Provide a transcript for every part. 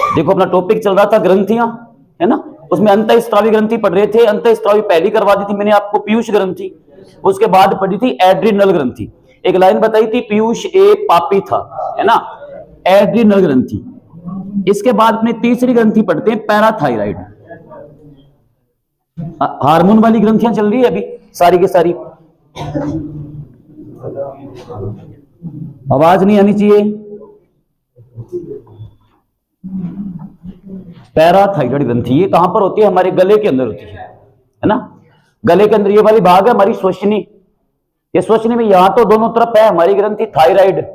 देखो अपना टॉपिक चल रहा था ग्रंथियां, है ना, उसमें अंतःस्रावी ग्रंथि पढ़ रहे थे। अंतःस्रावी पहली करवा दी थी मैंने आपको पीयूष ग्रंथि, उसके बाद पढ़ी थी एड्रिनल ग्रंथि। एक लाइन बताई थी पीयूष ए पापी था, है ना, एड्रिनल ग्रंथि। इसके बाद अपने तीसरी ग्रंथि पढ़ते हैं पैराथायराइड। हार्मोन वाली ग्रंथियां चल रही है अभी सारी की सारी। आवाज नहीं आनी चाहिए। पैराथायराइड ग्रंथि ये कहां पर होती है? हमारे गले के अंदर होती है ना। गले के अंदर ये वाली भाग है हमारी श्वसनी। ये श्वसनी में यहां तो दोनों तरफ है हमारी ग्रंथि थायराइड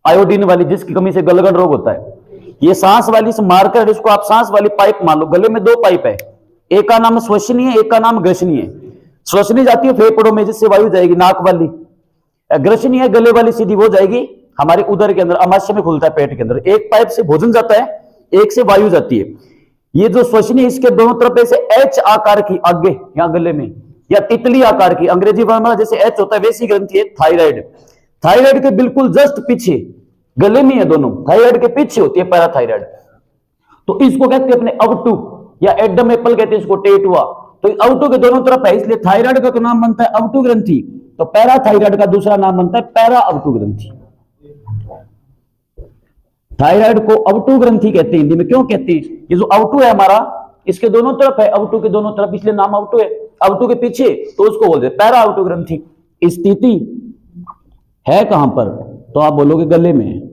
आयोडीन वाली, जिसकी कमी से गलगन रोग होता है। ये सांस वाली से मारकर इसको आप सांस वाली पाइप मान लो। गले में दो पाइप है, एक का नाम श्वसनी है, एक का नाम ग्रसनी है। श्वसनी जाती है फेफड़ों में जिससे वायु जाएगी नाक वाली, ग्रसनी है गले वाली सीधी वो जाएगी हमारे उदर के अंदर, अमाशय में खुलता है पेट के अंदर। एक पाइप से भोजन जाता है, एक से वायु जाती है। ये जो श्वसनी इसके दोनों तरफ ऐसे एच आकार की आगे यहां गले में, या तितली आकार की, अंग्रेजी वर्णमाला जैसे एच होता है वैसी ग्रंथि है थायराइड। थायराइड के बिल्कुल जस्ट पीछे गले में है दोनों, थायराइड के पीछे होती है पैराथायराइड। तो इसको कहते हैं अपने अवटू या एडम एप्पल कहते हैं इसको, टेटुआ। तो अवटू के दोनों तरफ है, इसलिए थायराइड का तो नाम बनता है अवटू ग्रंथि, तो पैराथायराइड का दूसरा नाम बनता है पैरा अवटू ग्रंथि। थायराइड को अवटू ग्रंथि कहते हैं हिंदी में। क्यों कहते हैं? ये जो अवटू है हमारा इसके दोनों तरफ है, अवटू के दोनों तरफ, इसलिए नाम अवटू है। अवटू के पीछे तो उसको बोलते हैं पैरा अवटू ग्रंथि। स्थिति है कहां पर? तो आप बोलोगे गले में।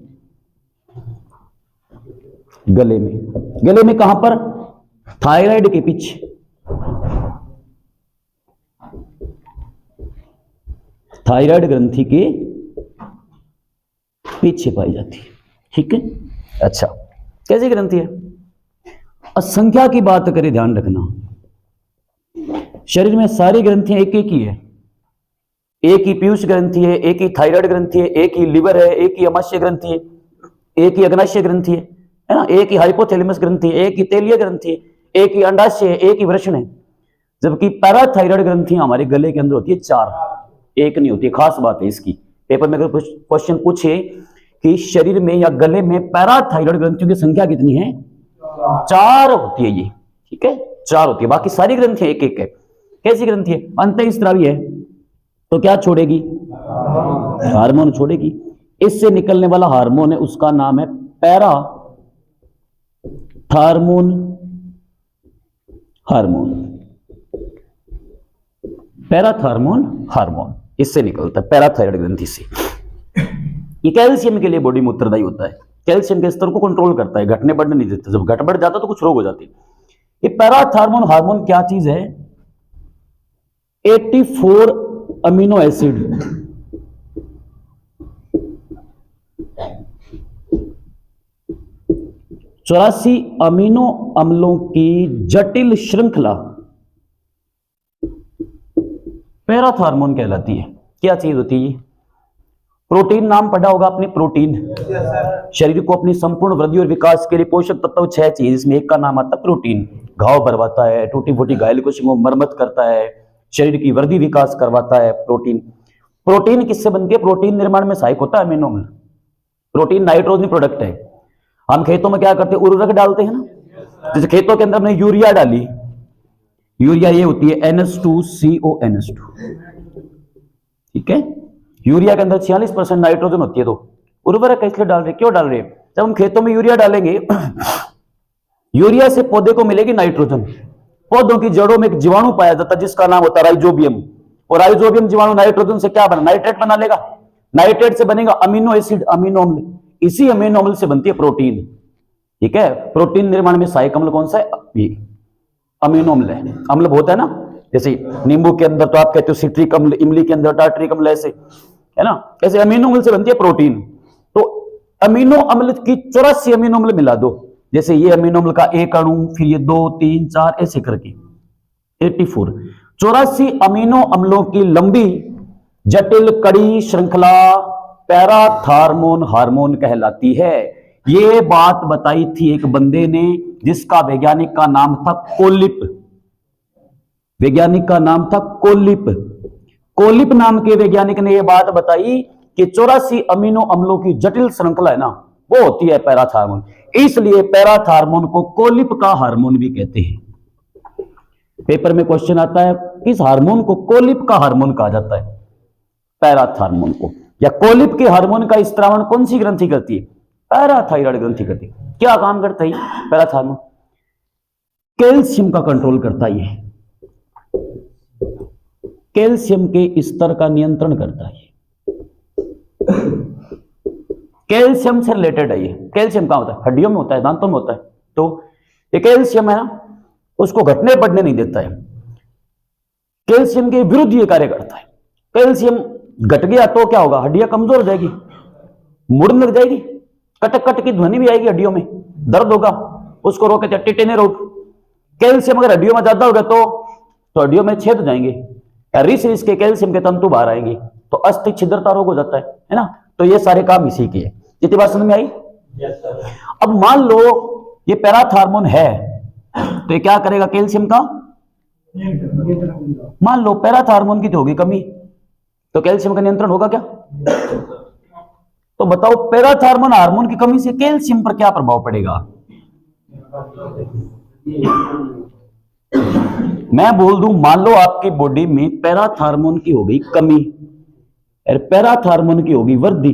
गले में, गले में कहां पर? थायराइड के पीछे। थायराइड ग्रंथि के पीछे पाई जाती है, ठीक है। अच्छा, कैसी ग्रंथि है? असंख्या की बात करें, ध्यान रखना, शरीर में सारी ग्रंथियां एक एक ही है। एक ही पीयूष ग्रंथि है, एक ही थायराइड ग्रंथि है, एक ही लिवर है, एक ही अमाशय ग्रंथि है, एक ही अग्नाशय ग्रंथि है ना, एक ही हाइपोथैलेमस ग्रंथि है, एक ही तेलीय ग्रंथि है, एक ही अंडाशय है, एक ही वृषण है। जबकि पैराथायराइड ग्रंथियां हमारे गले के अंदर होती है 4, एक नहीं होती। खास बात है इसकी, पेपर में अगर क्वेश्चन पूछे कि शरीर में या गले में पैराथायराइड ग्रंथियों की संख्या कितनी है, 4 होती है ये, ठीक है, 4 होती है। बाकी सारी ग्रंथियां एक एक है। कैसी ग्रंथि है? अंतःस्रावी है तो क्या छोड़ेगी? हार्मोन छोड़ेगी। इससे निकलने वाला हार्मोन है उसका नाम है पैराथार्मोन हार्मोन। पैराथार्मोन हार्मोन इससे निकलता है, पैराथायराइड ग्रंथि से। ये कैल्शियम के लिए बॉडी में उत्तरदायी होता है, कैल्शियम के स्तर को कंट्रोल करता है, घटने बढ़ने नहीं देता। जब घट बढ़ जाता तो कुछ रोग हो जाते। ये पैराथार्मोन हार्मोन क्या चीज है? 84 अमीनो एसिड, 84 अमीनो अम्लों की जटिल श्रृंखला पैराथार्मोन कहलाती है। क्या चीज होती है? प्रोटीन नाम पढ़ा होगा आपने, प्रोटीन। शरीर को अपनी संपूर्ण वृद्धि और विकास के लिए पोषक तत्व 6 चाहिए, जिसमें एक का नाम आता है प्रोटीन। घाव भरवाता है, टूटी फूटी घायल कोशिकाओं को मरम्मत करता है, शरीर की वृद्धि विकास करवाता है प्रोटीन। प्रोटीन किससे बनती है? प्रोटीन निर्माण में सहायक होता है अमीनो अम्ल। प्रोटीन नाइट्रोजन प्रोडक्ट है। हम खेतों में क्या करते हैं? उर्वरक डालते हैं ना, जैसे खेतों के अंदर हमने यूरिया डाली, यूरिया ये होती है NH2CONH2, ठीक है। यूरिया के अंदर 46% नाइट्रोजन होती है, तो उर्वरक इसलिए डाल रहे। क्यों डाल रहे? जब हम खेतों में यूरिया डालेंगे यूरिया से पौधे को मिलेगी नाइट्रोजन। पौधों की जड़ों में एक जीवाणु पाया जाता है जिसका नाम होता है राइजोबियम, और राइजोबियम जीवाणु नाइट्रोजन से क्या बना? नाइट्रेट बना लेगा। नाइट्रेट से बनेगा अमीनो एसिड, अमीनो अम्ल। इसी अमीनो अम्ल से बनती है प्रोटीन, ठीक है। प्रोटीन निर्माण में सहायक अम्ल कौन सा है? ये अमीनो अम्ल है। अम्ल बहुत है ना, जैसे नींबू के अंदर तो आप कहते हो सिट्रिक अम्ल, इमली के अंदर टार्टरिक अम्ल, ऐसे है ना। ऐसे अमीनो अम्ल से बनती है प्रोटीन। तो अमीनो अम्ल की 84 अमीनो अम्ल मिला दो, जैसे ये अमीनो अम्ल का एक अणु, फिर ये 2 3 4 ऐसे करके 84 अमीनो अम्लों की लंबी जटिल कड़ी श्रृंखला पैराथार्मोन हार्मोन कहलाती है। ये बात बताई थी एक बंदे ने जिसका वैज्ञानिक का नाम था कोलिप। वैज्ञानिक का नाम था कोलिप। कोलिप नाम के वैज्ञानिक ने यह बात बताई कि 84 अमीनो अम्लों की जटिल श्रृंखला है ना, वो होती है पैराथ हार्मोन। इसलिए पैराथ हार्मोन को कोलिप का हार्मोन भी कहते हैं। पेपर में क्वेश्चन आता है किस हार्मोन को कोलिप का हार्मोन कहा जाता है? पैराथ हार्मोन को। या कोलिप के हार्मोन का स्त्रावण कौन सी ग्रंथि करती है? पैराथाइरॉइड ग्रंथि करती है। क्या काम करता है पैराथ हार्मोन? कैल्शियम का कंट्रोल करता है, कैल्शियम के स्तर का नियंत्रण करता है। कैल्शियम से रिलेटेड है ये। कैल्शियम कहां होता है? हड्डियों में होता है, दांतों में होता है। तो ये कैल्शियम है ना, उसको घटने बढ़ने नहीं देता है, कैल्शियम के विरुद्ध ये कार्य करता है। कैल्शियम घट गया तो क्या होगा? हड्डियां कमजोर हो जाएगी, मुड़ने लग जाएगी, कटक कट की ध्वनि भी आएगी, हड्डियों में दर्द होगा, उसको रोके थे टिटेनी रोग। कैल्शियम अगर हड्डियों में ज्यादा होगा तो हड्डियों में छेद हो जाएंगे, रिस के कैल्शियम के तंतु बाहर आएंगे, तो अस्थि छिद्रता रोग हो जाता है ना। तो ये सारे काम इसी के हैं। जितनी बात समझ में आई? अब मान लो ये पैराथ हार्मोन है तो ये क्या करेगा? कैल्शियम का, मान लो पैराथ हार्मोन की तो होगी कमी, तो कैल्शियम का नियंत्रण होगा क्या? तो बताओ पैराथ हार्मोन की कमी से कैल्शियम पर क्या प्रभाव पड़ेगा? मैं बोल दूं, मान लो आपकी बॉडी में पैराथ हार्मोन की हो गई कमी और पैराथ हार्मोन की होगी वृद्धि,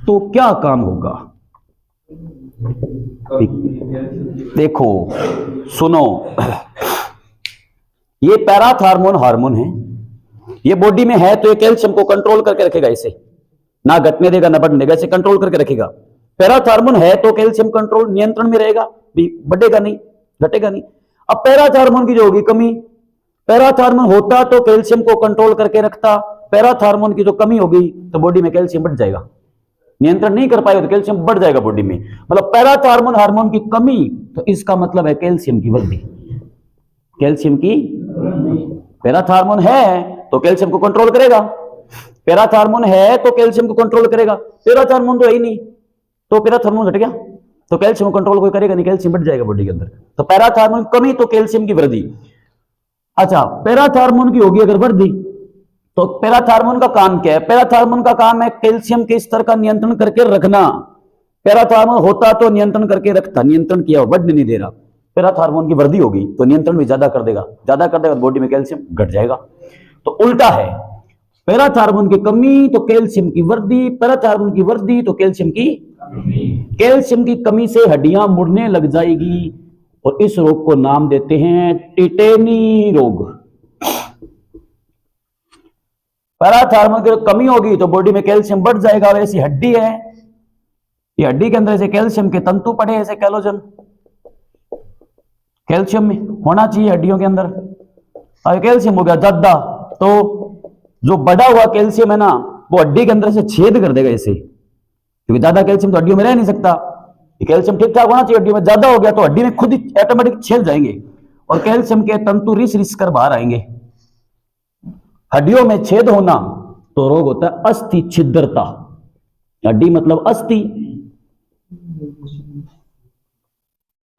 तो क्या काम होगा? देखो सुनो, ये पैराथ हार्मोन है, ये बॉडी में है तो ये कैल्शियम को कंट्रोल करके रखेगा, इसे ना घटने देगा ना बढ़ने देगा, इसे कंट्रोल करके रखेगा। पैराथ हार्मोन है तो कैल्शियम कंट्रोल नियंत्रण में रहेगा, बढ़ेगा नहीं घटेगा नहीं। अब पैराथ हार्मोन की जो होगी कमी, पैराथ हार्मोन होता तो कैल्शियम को कंट्रोल करके रखता, पैराथ हार्मोन की जो कमी हो गई तो बॉडी में कैल्शियम बढ़ जाएगा, नियंत्रण नहीं कर पाएगा तो कैल्शियम बढ़ जाएगा बॉडी में। मतलब पैराथ हार्मोन की कमी, तो इसका मतलब है कैल्शियम की वृद्धि। कैल्शियम की, पैराथ हार्मोन है तो कैल्शियम को कंट्रोल करेगा, पैराथ हार्मोन है तो कैल्शियम को कंट्रोल करेगा। पैराथ हार्मोन तो है ही नहीं, तो पैराथ हार्मोन घट गया तो कैल्शियम को कंट्रोल कोई करेगा नहीं, कैल्शियम बढ़ जाएगा बॉडी के अंदर। तो पैराथ हार्मोन कमी तो कैल्शियम की वृद्धि। अच्छा, पैराथ हार्मोन की होगी अगर वृद्धि, तो पैराथ हार्मोन का काम क्या है? पैराथ हार्मोन का काम है कैल्शियम के स्तर का नियंत्रण करके रखना। पैराथ हार्मोन होता तो नियंत्रण करके रखता, नियंत्रण किया, बढ़ने नहीं दे रहा। पैराथ हार्मोन की वृद्धि होगी तो नियंत्रण भी ज्यादा कर देगा, ज्यादा कर देगा बॉडी में कैल्शियम घट जाएगा। तो उल्टा है, पैराथ हार्मोन की कमी तो कैल्शियम की वृद्धि, पैराथ हार्मोन की वृद्धि तो कैल्शियम की, कैल्शियम की कमी से हड्डियां मुड़ने लग जाएगी और इस रोग को नाम देते हैं टिटेनी रोग। पैराथ हार्मोन की कमी होगी तो बॉडी में कैल्शियम बढ़ जाएगा। ऐसी हड्डी है, ये हड्डी के अंदर ऐसे कैल्शियम के तंतु पड़े, ऐसे कैलोजन, कैल्शियम में होना चाहिए हड्डियों के अंदर। और कैल्शियम हो गया ज्यादा तो जो बढ़ा हुआ कैल्शियम है ना, वो हड्डी के अंदर से छेद कर देगा ऐसे, क्योंकि ज्यादा कैल्शियम तो हड्डियों में रह नहीं सकता। ये कैल्शियम ठीक ठाक होना चाहिए, हड्डी में ज्यादा हो गया तो हड्डी में खुद ही ऑटोमेटिक छेद जाएंगे और कैल्शियम के तंतु रिस कर बाहर आएंगे। हड्डियों में छेद होना तो रोग होता है अस्थि छिद्रता। हड्डी मतलब अस्थि,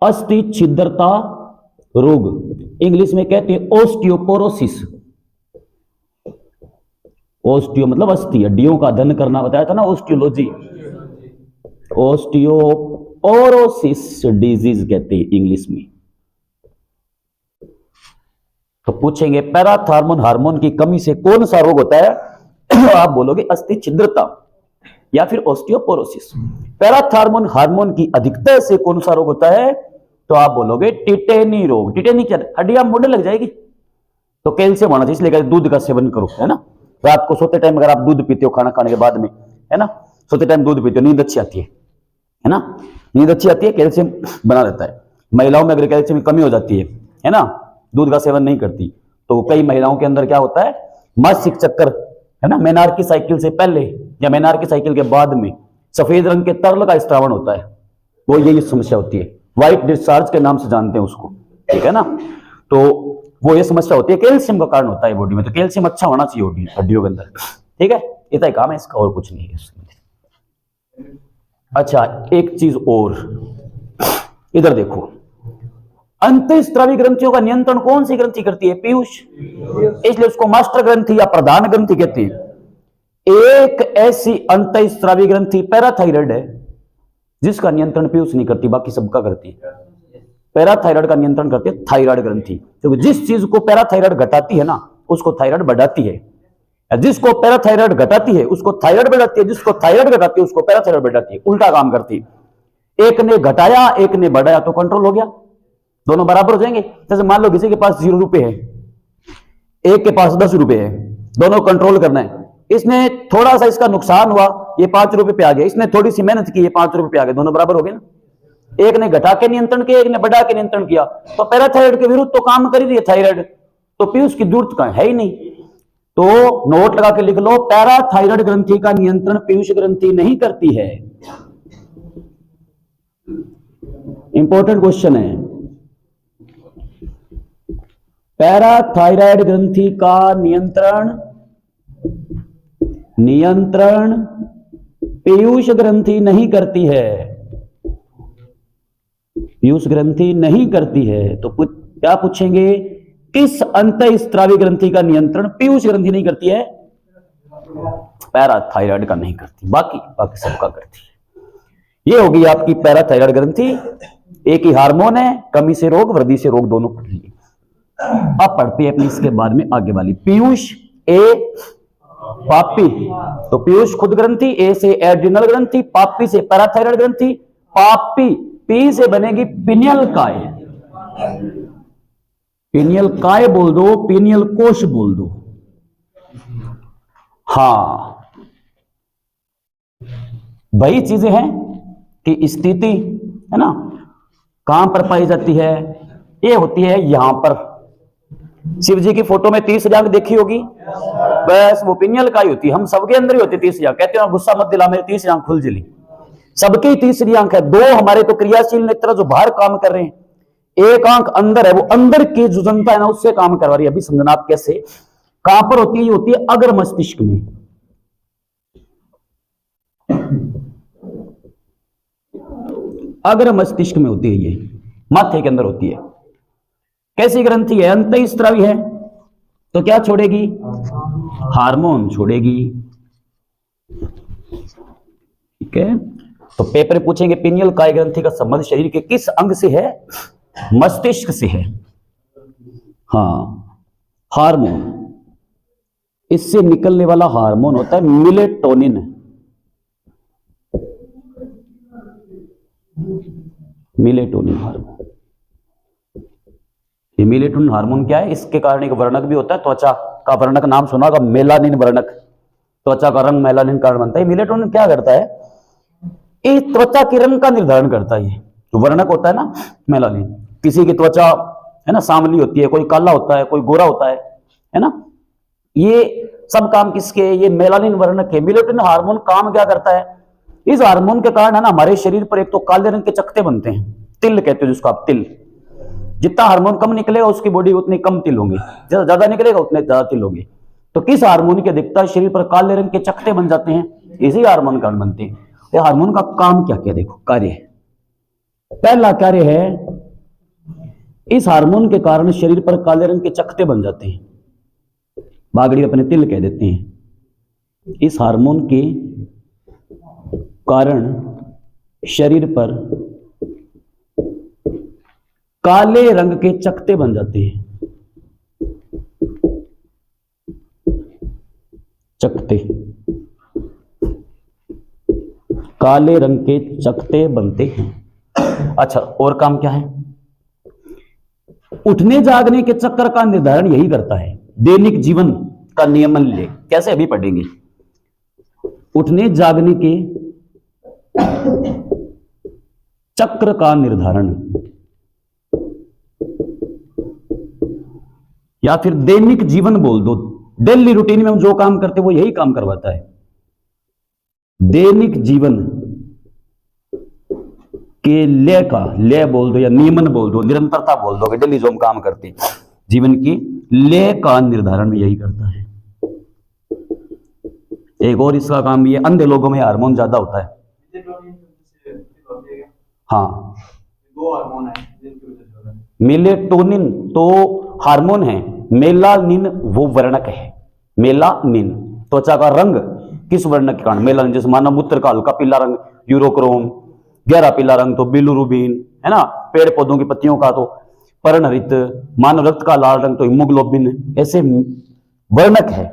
अस्थि छिद्रता रोग, इंग्लिश में कहते हैं ओस्टियोपोरोसिस। ओस्टियो मतलब अस्थि, हड्डियों का अध्ययन करना बताया था ना, ओस्टियोलॉजी। ओस्टियोपोरोसिस डिजीज कहते हैं इंग्लिश में। तो पूछेंगे पैराथ हार्मोन की कमी से कौन सा रोग होता है? आप बोलोगे अस्थि छिद्रता या फिर ओस्टियोपोरोसिस। पैराथ हार्मोन की अधिकता से कौन सा रोग होता है? तो आप बोलोगे टिटेनी रोग। टिटेनी क्या? हड्डियां मुड़ने लग जाएगी तो कैल्शियम होना चाहिए, इसलिए दूध का सेवन करो, है ना। रात को सोते टाइम अगर आप दूध पीते हो खाना खाने के बाद में, है ना, सोते टाइम दूध पीते हो, नींद अच्छी आती है ना, नींद अच्छी आती है, कैल्शियम बना रहता है। महिलाओं में अगर कैल्शियम की कमी हो जाती है ना, दूध का सेवन नहीं करती, तो कई महिलाओं के अंदर क्या होता है, मासिक चक्कर, है ना, मेनार्की साइकिल से पहले या मेनार्की साइकिल के बाद में सफेद रंग के तरल का स्त्रावण होता है, वो यही समस्या होती है, व्हाइट डिस्चार्ज के नाम से जानते हैं उसको, ठीक है ना। तो वो ये समस्या होती है, कैल्शियम का कारण होता है बॉडी में। तो कैल्शियम अच्छा होना चाहिए हड्डियों के अंदर, ठीक है, इतना ही काम है इसका, और कुछ नहीं है। अच्छा, एक चीज और, इधर देखो, अंतःस्रावी ग्रंथियों का नियंत्रण कौन सी ग्रंथि करती है? पीयूष, इसलिए उसको मास्टर ग्रंथि या प्रधान ग्रंथि कहते हैं। एक ऐसी अंतःस्रावी ग्रंथि पैराथायराइड है जिसका नियंत्रण पीयूष नहीं करती, बाकी सबका करती है। पैराथायराइड का नियंत्रण करती है थायराइड ग्रंथि, क्योंकि जिस चीज को पैराथायराइड घटाती है ना उसको थायराइड बढ़ाती है, जिसको पैराथायराइड घटाती है उसको थायराइड बढ़ाती है, जिसको थायराइड घटाती है उसको पैराथायराइड बढ़ाती है, उल्टा काम करती है। एक ने घटाया एक ने बढ़ाया तो कंट्रोल हो गया, दोनों बराबर हो जाएंगे। जैसे मान लो किसी के पास 0 रुपए है, एक के पास 10 रुपए है, दोनों कंट्रोल करना है। इसने थोड़ा सा इसका नुकसान हुआ, ये 5 रुपए पे आ गया, इसने थोड़ी सी मेहनत की, ये 5 रुपए पे आ गए, दोनों बराबर हो गए ना। एक ने घटा के नियंत्रण किया, एक ने बढ़ा के नियंत्रण किया, तो पैराथायराइड के विरुद्ध तो काम कर ही रही है थायराइड, तो पीयूष की जरूरत का है ही नहीं। तो नोट लगा के लिख लो, पैराथायराइड ग्रंथि का नियंत्रण पीयूष ग्रंथि नहीं करती है। इंपॉर्टेंट क्वेश्चन है, पैराथायराइड ग्रंथि का नियंत्रण पीयूष ग्रंथि नहीं करती है, पीयूष ग्रंथि नहीं करती है। तो क्या पूछेंगे, किस अंतःस्रावी ग्रंथि का नियंत्रण पीयूष ग्रंथि नहीं करती है? पैराथायराइड का नहीं करती, बाकी सबका करती है। ये होगी आपकी पैराथायराइड ग्रंथि। एक ही हार्मोन है, कमी से रोग वृद्धि से रोग दोनों पढ़ लिए। अब पढ़ते हैं अपनी इसके बाद में आगे वाली, पीयूष ए पापी, तो पीयूष खुद ग्रंथि, ए से एड्रिनल ग्रंथि, पापी से पैराथायराइड ग्रंथि, पापी पी से बनेगी पिनियल काय, पिनियल काय बोल दो, पिनियल कोश बोल दो। हाँ, वही चीजें हैं कि स्थिति है ना कहां पर पाई जाती है, ये होती है यहां पर। शिव जी की फोटो में 30 जांघ देखी होगी, बस वो पिनियल काय होती है, हम सबके अंदर ही होती है 30 जांघ। कहते हैं गुस्सा मत दिला, मेरी 30 जांघ खुल जली, सबकी तीसरी आंख है। 2 हमारे तो क्रियाशील नेत्र जो बाहर काम कर रहे हैं, एक आंख अंदर है, वो अंदर की जो जनता है ना उससे काम करवा रही है। अभी समझना आप कैसे, कहां पर होती है, ये होती है अग्र मस्तिष्क में, अग्र मस्तिष्क में होती है, ये माथे के अंदर होती है। कैसी ग्रंथि है, अंतःस्रावी है, तो क्या छोड़ेगी, हार्मोन छोड़ेगी। ठीक है, तो पेपर में पूछेंगे पिनियल काय ग्रंथि का संबंध शरीर के किस अंग से है, मस्तिष्क से है। हाँ, हार्मोन, इससे निकलने वाला हार्मोन होता है मिलेटोनिन। मिलेटोनिन हार्मोन, ये मिलेटोनिन हार्मोन क्या है, इसके कारण एक वर्णक भी होता है, त्वचा का वर्णक नाम सुना होगा, मेलानिन वर्णक, त्वचा का रंग मेलानिन कारण बनता है। मिलेटोनिन क्या करता है, ये त्वचा के रंग का निर्धारण करता है। ये जो वर्णक होता है ना मेलानिन, किसी की त्वचा है ना सांवली होती है, कोई काला होता है, कोई गोरा होता है ना, ये सब काम किसके, ये मेलानिन वर्णक है। मिलेटोनिन हार्मोन काम क्या करता है, इस हार्मोन के कारण है ना हमारे शरीर पर एक तो काले रंग के चकते बनते हैं, तिल कहते हो जिसको आप, तिल। जितना हार्मोन कम निकलेगा उसकी बॉडी उतनी कम तिल होंगे, जितना ज्यादा निकलेगा उतने ज्यादा तिल होंगे। तो किस हार्मोन की अधिकता शरीर पर काले रंग के चकते बन जाते हैं, इसी हार्मोन कारण बनते हैं। ये हार्मोन का काम क्या क्या देखो, कार्य है। पहला कार्य है, इस हार्मोन के कारण शरीर पर काले रंग के चकते बन जाते हैं, बागड़ी अपने तिल कह देते हैं। इस हार्मोन के कारण शरीर पर काले रंग के चकते बन जाते हैं, चकते, काले रंग के चकते बनते हैं। अच्छा, और काम क्या है, उठने जागने के चक्कर का निर्धारण यही करता है, दैनिक जीवन का नियमन ले, कैसे अभी पढ़ेंगे। उठने जागने के चक्र का निर्धारण या फिर दैनिक जीवन बोल दो, डेली रूटीन में हम जो काम करते हैं वो यही काम करवाता है। दैनिक जीवन के लय का, लय बोल दो या नियमन बोल दो, निरंतरता बोल दो, डेली जो हम काम करते हैं जीवन की लय का निर्धारण भी यही करता है। एक और इसका काम भी है, अंधे लोगों में हार्मोन ज्यादा होता है। हाँ, 2 हार्मोन है, मेलेटोनिन तो हार्मोन है, मेलानिन वो वर्णक है। मेलानिन त्वचा का रंग, किस वर्णक के कारण? मेलानिन, जैसे मानव मूत्र का हल्का पीला रंग यूरोक्रोम, गहरा पीला रंग तो बिलिरुबिन, है ना, पेड़ पौधों की पत्तियों का तो पर्णहरित, मानव रक्त का लाल रंग तो हीमोग्लोबिन। ऐसे वर्णक है।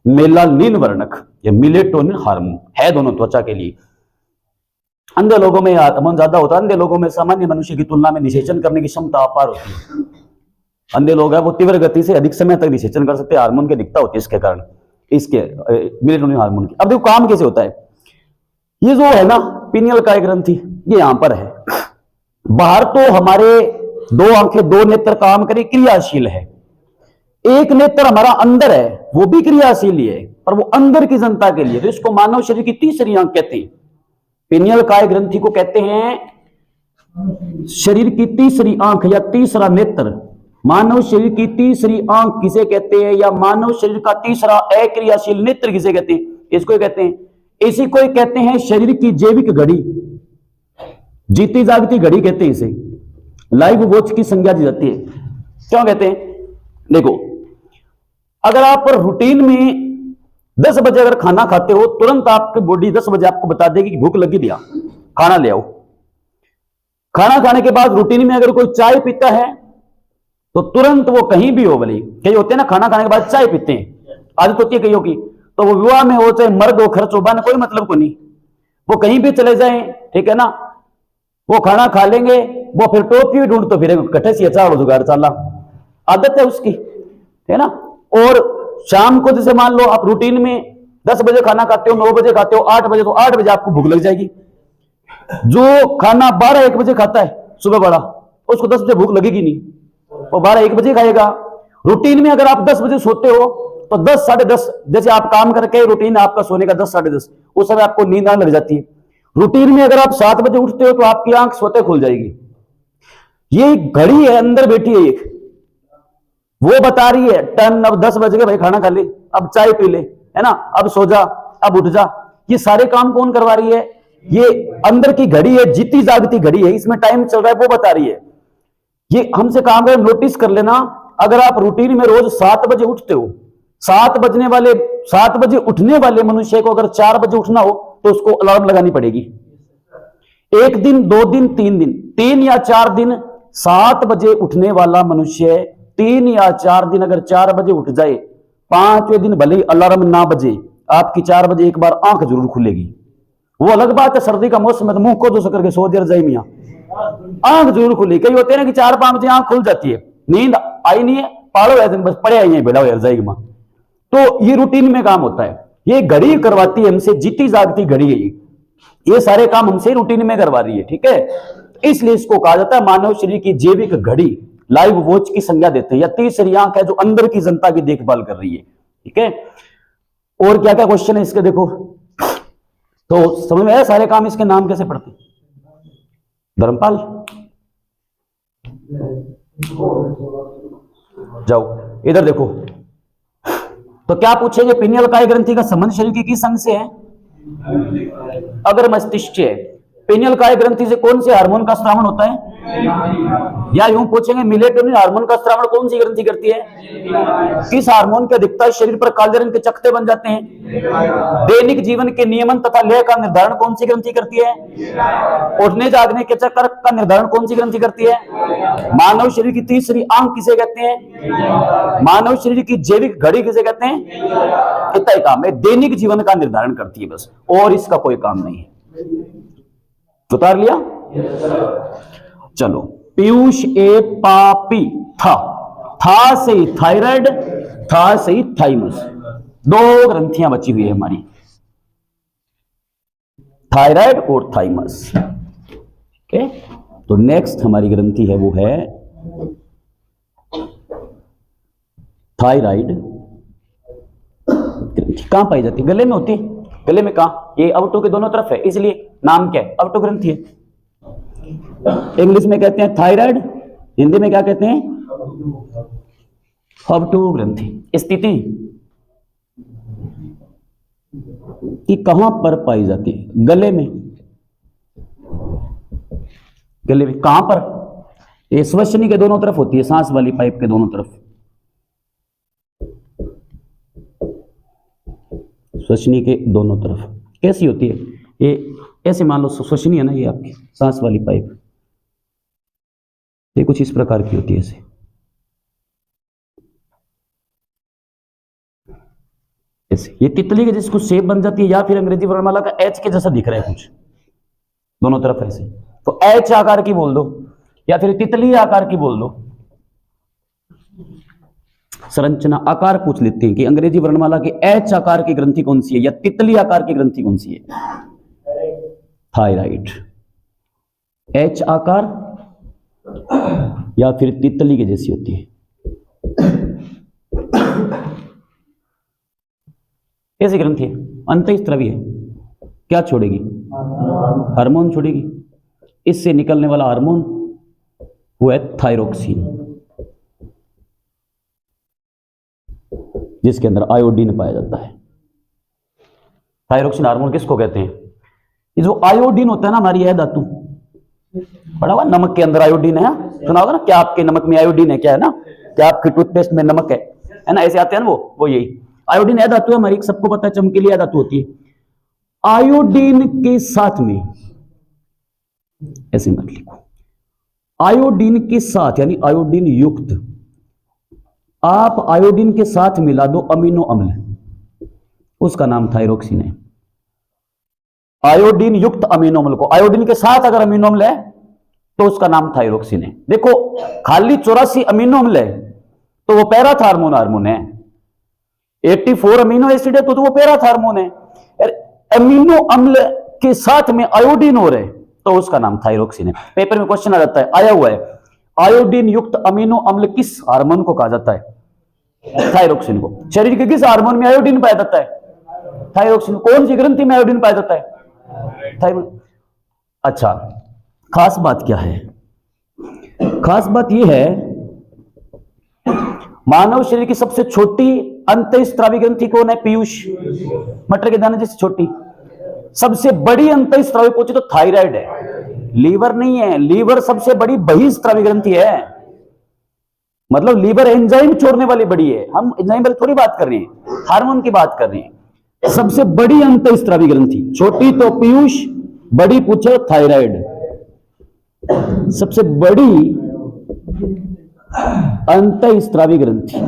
मेलानिन वर्णक या मेलेटोनिन हार्मोन है दोनों त्वचा के लिए। अंधे लोगों में हार्मोन ज्यादा होता है। अंधे लोगों में सामान्य मनुष्य की तुलना में निषेचन करने की क्षमता अपार होती है। अंधे लोग हैं वो तीव्र गति से अधिक समय तक निषेचन कर सकते हैं, हार्मोन की अधिकता होती है इसके कारण, इसके मेलेटोनिन हार्मोन की। अब देखो काम कैसे होता है। ये जो है ना पीनियल काय ग्रंथि, ये यहां पर है। बाहर तो हमारे दो आंखें, दो नेत्र काम करे, क्रियाशील है। एक नेत्र हमारा अंदर है, वो भी क्रियाशील ही है, पर वो अंदर की जनता के लिए। तो इसको मानव शरीर की तीसरी आंख कहते हैं। पीनियल काय ग्रंथि को कहते हैं शरीर की तीसरी आंख या तीसरा नेत्र। मानव शरीर की तीसरी आंख किसे कहते हैं, या मानव शरीर का तीसरा अक्रियाशील नेत्र किसे कहते हैं? इसको कहते हैं, इसी को कहते हैं शरीर की जैविक घड़ी, जीती जागती घड़ी कहते हैं इसे। लाइव वॉच की संज्ञा दी जाती है। क्यों कहते हैं? देखो, अगर आप रूटीन में 10 बजे अगर खाना खाते हो, तुरंत आपकी बॉडी 10 बजे आपको बता देगी कि भूख लगी, दिया खाना ले आओ। खाना खाने के बाद रूटीन में अगर कोई चाय पीता है तो तुरंत वो कहीं भी हो, भले कई होते हैं ना खाना खाने के बाद चाय पीते हैं, आदत होती है कईयों की, तो वो विवाह में हो चाहे मर्द हो, खर्च हो, बन कोई मतलब को नहीं, वो कहीं भी चले जाएं, ठीक है ना, वो खाना खा लेंगे, वो फिर टोपी भी ढूंढ तो फिर कट्ठे से चावल जुगाड़ चाला, आदत है उसकी, है ना। और शाम को जैसे मान लो आप रूटीन में 10 बजे खाना खाते हो, 9 बजे खाते हो, 8 बजे, तो 8 बजे आपको भूख लग जाएगी। जो खाना 12-1 बजे खाता है सुबह बड़ा, उसको 10 बजे भूख लगेगी नहीं, वो 12-1 बजे खाएगा। रूटीन में अगर आप 10 बजे सोते हो तो 10-10:30, जैसे आप काम करके रूटीन आपका सोने का 10-10:30, उस समय आपको नींद आने लग जाती है। रूटीन में अगर आप 7 बजे उठते हो तो आपकी आंख सोते खुल जाएगी। ये घड़ी है, अंदर बैठी है एक, वो बता रही है टन अब 10 बज गए भाई, खाना खा ले, अब चाय पी ले, है ना, अब सो जा, अब उठ जा। ये सारे काम कौन करवा रही है? ये अंदर की घड़ी है, जीती जागती घड़ी है, इसमें टाइम चल रहा है, वो बता रही है। ये हमसे काम कर, नोटिस कर लेना, अगर आप रूटीन में रोज 7 बजे उठते हो, 7 बजे उठने वाले मनुष्य को अगर 4 बजे उठना हो तो उसको अलार्म लगानी पड़ेगी। 1 दिन, 2 दिन, 3 दिन, 3 या 4 दिन 7 बजे उठने वाला मनुष्य 3 या 4 दिन अगर 4 बजे उठ जाए, 5वें दिन भले ही अलार्म ना बजे, आपकी 4 बजे एक बार आंख जरूर खुलेगी। वो अलग बात है सर्दी का मौसम है तो मुंह को जो करके सो देर जाए मियां, आंख जरूर खुली। कई होते हैं ना कि 4-5 बजे आंख खुल जाती है, नींद आई नहीं है, पालो है, बस पड़े आई है, बेड़ा हो जाएगी मां। तो ये रूटीन में काम होता है, ये घड़ी करवाती है हमसे, जीती जागती घड़ी है ये सारे काम हमसे रूटीन में करवा रही है, ठीक है। इसलिए इसको कहा जाता है मानव शरीर की जैविक घड़ी, लाइव वॉच की संज्ञा देते हैं, या तीसरी आंख है जो अंदर की जनता की देखभाल कर रही है, ठीक है। और क्या क्या क्वेश्चन है इसके, देखो तो समझ में आया सारे काम। इसके नाम कैसे पढ़ते? धर्मपाल, जाओ इधर देखो। तो क्या पूछेंगे? पीनियल काय ग्रंथि का संबंध शरीर की किस अंग से है? अगर मस्तिष्क से। पीनियल काय ग्रंथि से कौन से हार्मोन का स्रावण होता है? या यूं पूछेंगे मेलेटोनिन हार्मोन का स्रावण कौन सी ग्रंथि करती है? किस हार्मोन की अधिकता शरीर पर काले रंग के चकत्ते बन जाते हैं? दैनिक जीवन के नियमन तथा लय का निर्धारण कौन सी ग्रंथि करती है? उठने जागने के चक्कर का निर्धारण कौन सी ग्रंथि करती है? मानव शरीर की तीसरी आंख किसे कहते हैं? मानव शरीर की जैविक घड़ी किसे कहते हैं? इतना ही काम है, दैनिक जीवन का निर्धारण करती है बस, और इसका कोई काम नहीं है। उतार लिया? चलो, पीयूष ए पापी था से थायराइड, था से थाइमस, 2 ग्रंथियां बची हुई है हमारी, थायराइड और थाइमस। ओके, तो नेक्स्ट हमारी ग्रंथि है वो है थायराइड ग्रंथि। कहां पाई जाती है? गले में होती है। गले में कहां? ये अवटो के दोनों तरफ है, इसलिए नाम क्या है? अवटो ग्रंथि है। इंग्लिश में कहते हैं थायराइड, हिंदी में क्या कहते हैं? अवटो ग्रंथि। स्थिति कि कहां पर पाई जाती है? गले में। गले में कहां पर? ये श्वसनी के दोनों तरफ होती है, सांस वाली पाइप के दोनों तरफ। श्वसनी के दोनों तरफ कैसी होती है? ये ऐसे मान लो श्वसनी है ना, ये आपकी सांस वाली पाइप, ये कुछ इस प्रकार की होती है ऐसे। ऐसे ये तितली के जैसे कुछ शेप बन जाती है, या फिर अंग्रेजी वर्णमाला का एच के जैसा दिख रहा है कुछ दोनों तरफ ऐसे, तो एच आकार की बोल दो या फिर तितली आकार की बोल दो। संरचना आकार पूछ लेते हैं कि अंग्रेजी वर्णमाला की एच आकार की ग्रंथि कौन सी है या तितली आकार की ग्रंथि कौन सी है? थायराइड। एच आकार या फिर तितली के जैसी होती है, कैसी ग्रंथि है? अंतःस्रावी है। क्या छोड़ेगी? हार्मोन छोड़ेगी। इससे निकलने वाला हार्मोन वो है थायरोक्सिन, जिसके अंदर आयोडीन पाया जाता है। थायरोक्सिन हार्मोन किसको कहते हैं? ये जो आयोडीन होता है ना, हमारी यह धातु पढ़ा हुआ, नमक के अंदर आयोडीन है, सुना होगा ना, क्या आपके नमक में आयोडीन है? क्या है ना, क्या आपके टूथपेस्ट में नमक है ना, ऐसे आते हैं ना वो यही आयोडीन है धातु है हमारी, सबको पता है, चमकीली है धातु होती है। आयोडीन के साथ में, ऐसे मत लिखो, आयोडीन के साथ यानी आयोडीन युक्त, आप आयोडीन के साथ मिला दो अमीनो अम्ल, उसका नाम थायरोक्सिन है। आयोडीन युक्त अमीनो अम्ल को, आयोडीन के साथ अगर अमीनो अम्ल है तो उसका नाम थायरोक्सिन है। देखो खाली 84 अमीनो अम्ल है तो वो पैराथार्मोन हार्मोन है, 84 अमीनो एसिड है तो वो पैराथार्मोन है। अमीनो अम्ल के साथ में आयोडीन हो रहे तो उसका नाम थायरोक्सिन है। पेपर में क्वेश्चन आ जाता है, आया हुआ है, आयोडीन युक्त अमीनो अम्ल किस हार्मोन को कहा जाता है? थायरोक्सिन को। शरीर के किस हार्मोन में आयोडीन पाया जाता है? थायरोक्सिन। कौन सी ग्रंथि में आयोडीन पाया जाता है? थायरोक्सिन। अच्छा, खास बात क्या है? खास बात यह है, मानव शरीर की सबसे छोटी अंतःस्रावी ग्रंथि कौन है? पीयूष, मटर के दाने जैसी छोटी। सबसे बड़ी अंतःस्रावी पूछे तो थायराइड है, लीवर नहीं है। लीवर सबसे बड़ी बहिस्रावी ग्रंथि है, मतलब लीवर एंजाइम छोड़ने वाली बड़ी है। हम एंजाइम वाली थोड़ी बात कर रहे हैं, हार्मोन की बात कर रहे हैं। सबसे बड़ी अंतःस्रावी ग्रंथि, छोटी तो पीयूष, बड़ी पूछे थायराइड। सबसे बड़ी अंतःस्रावी ग्रंथि,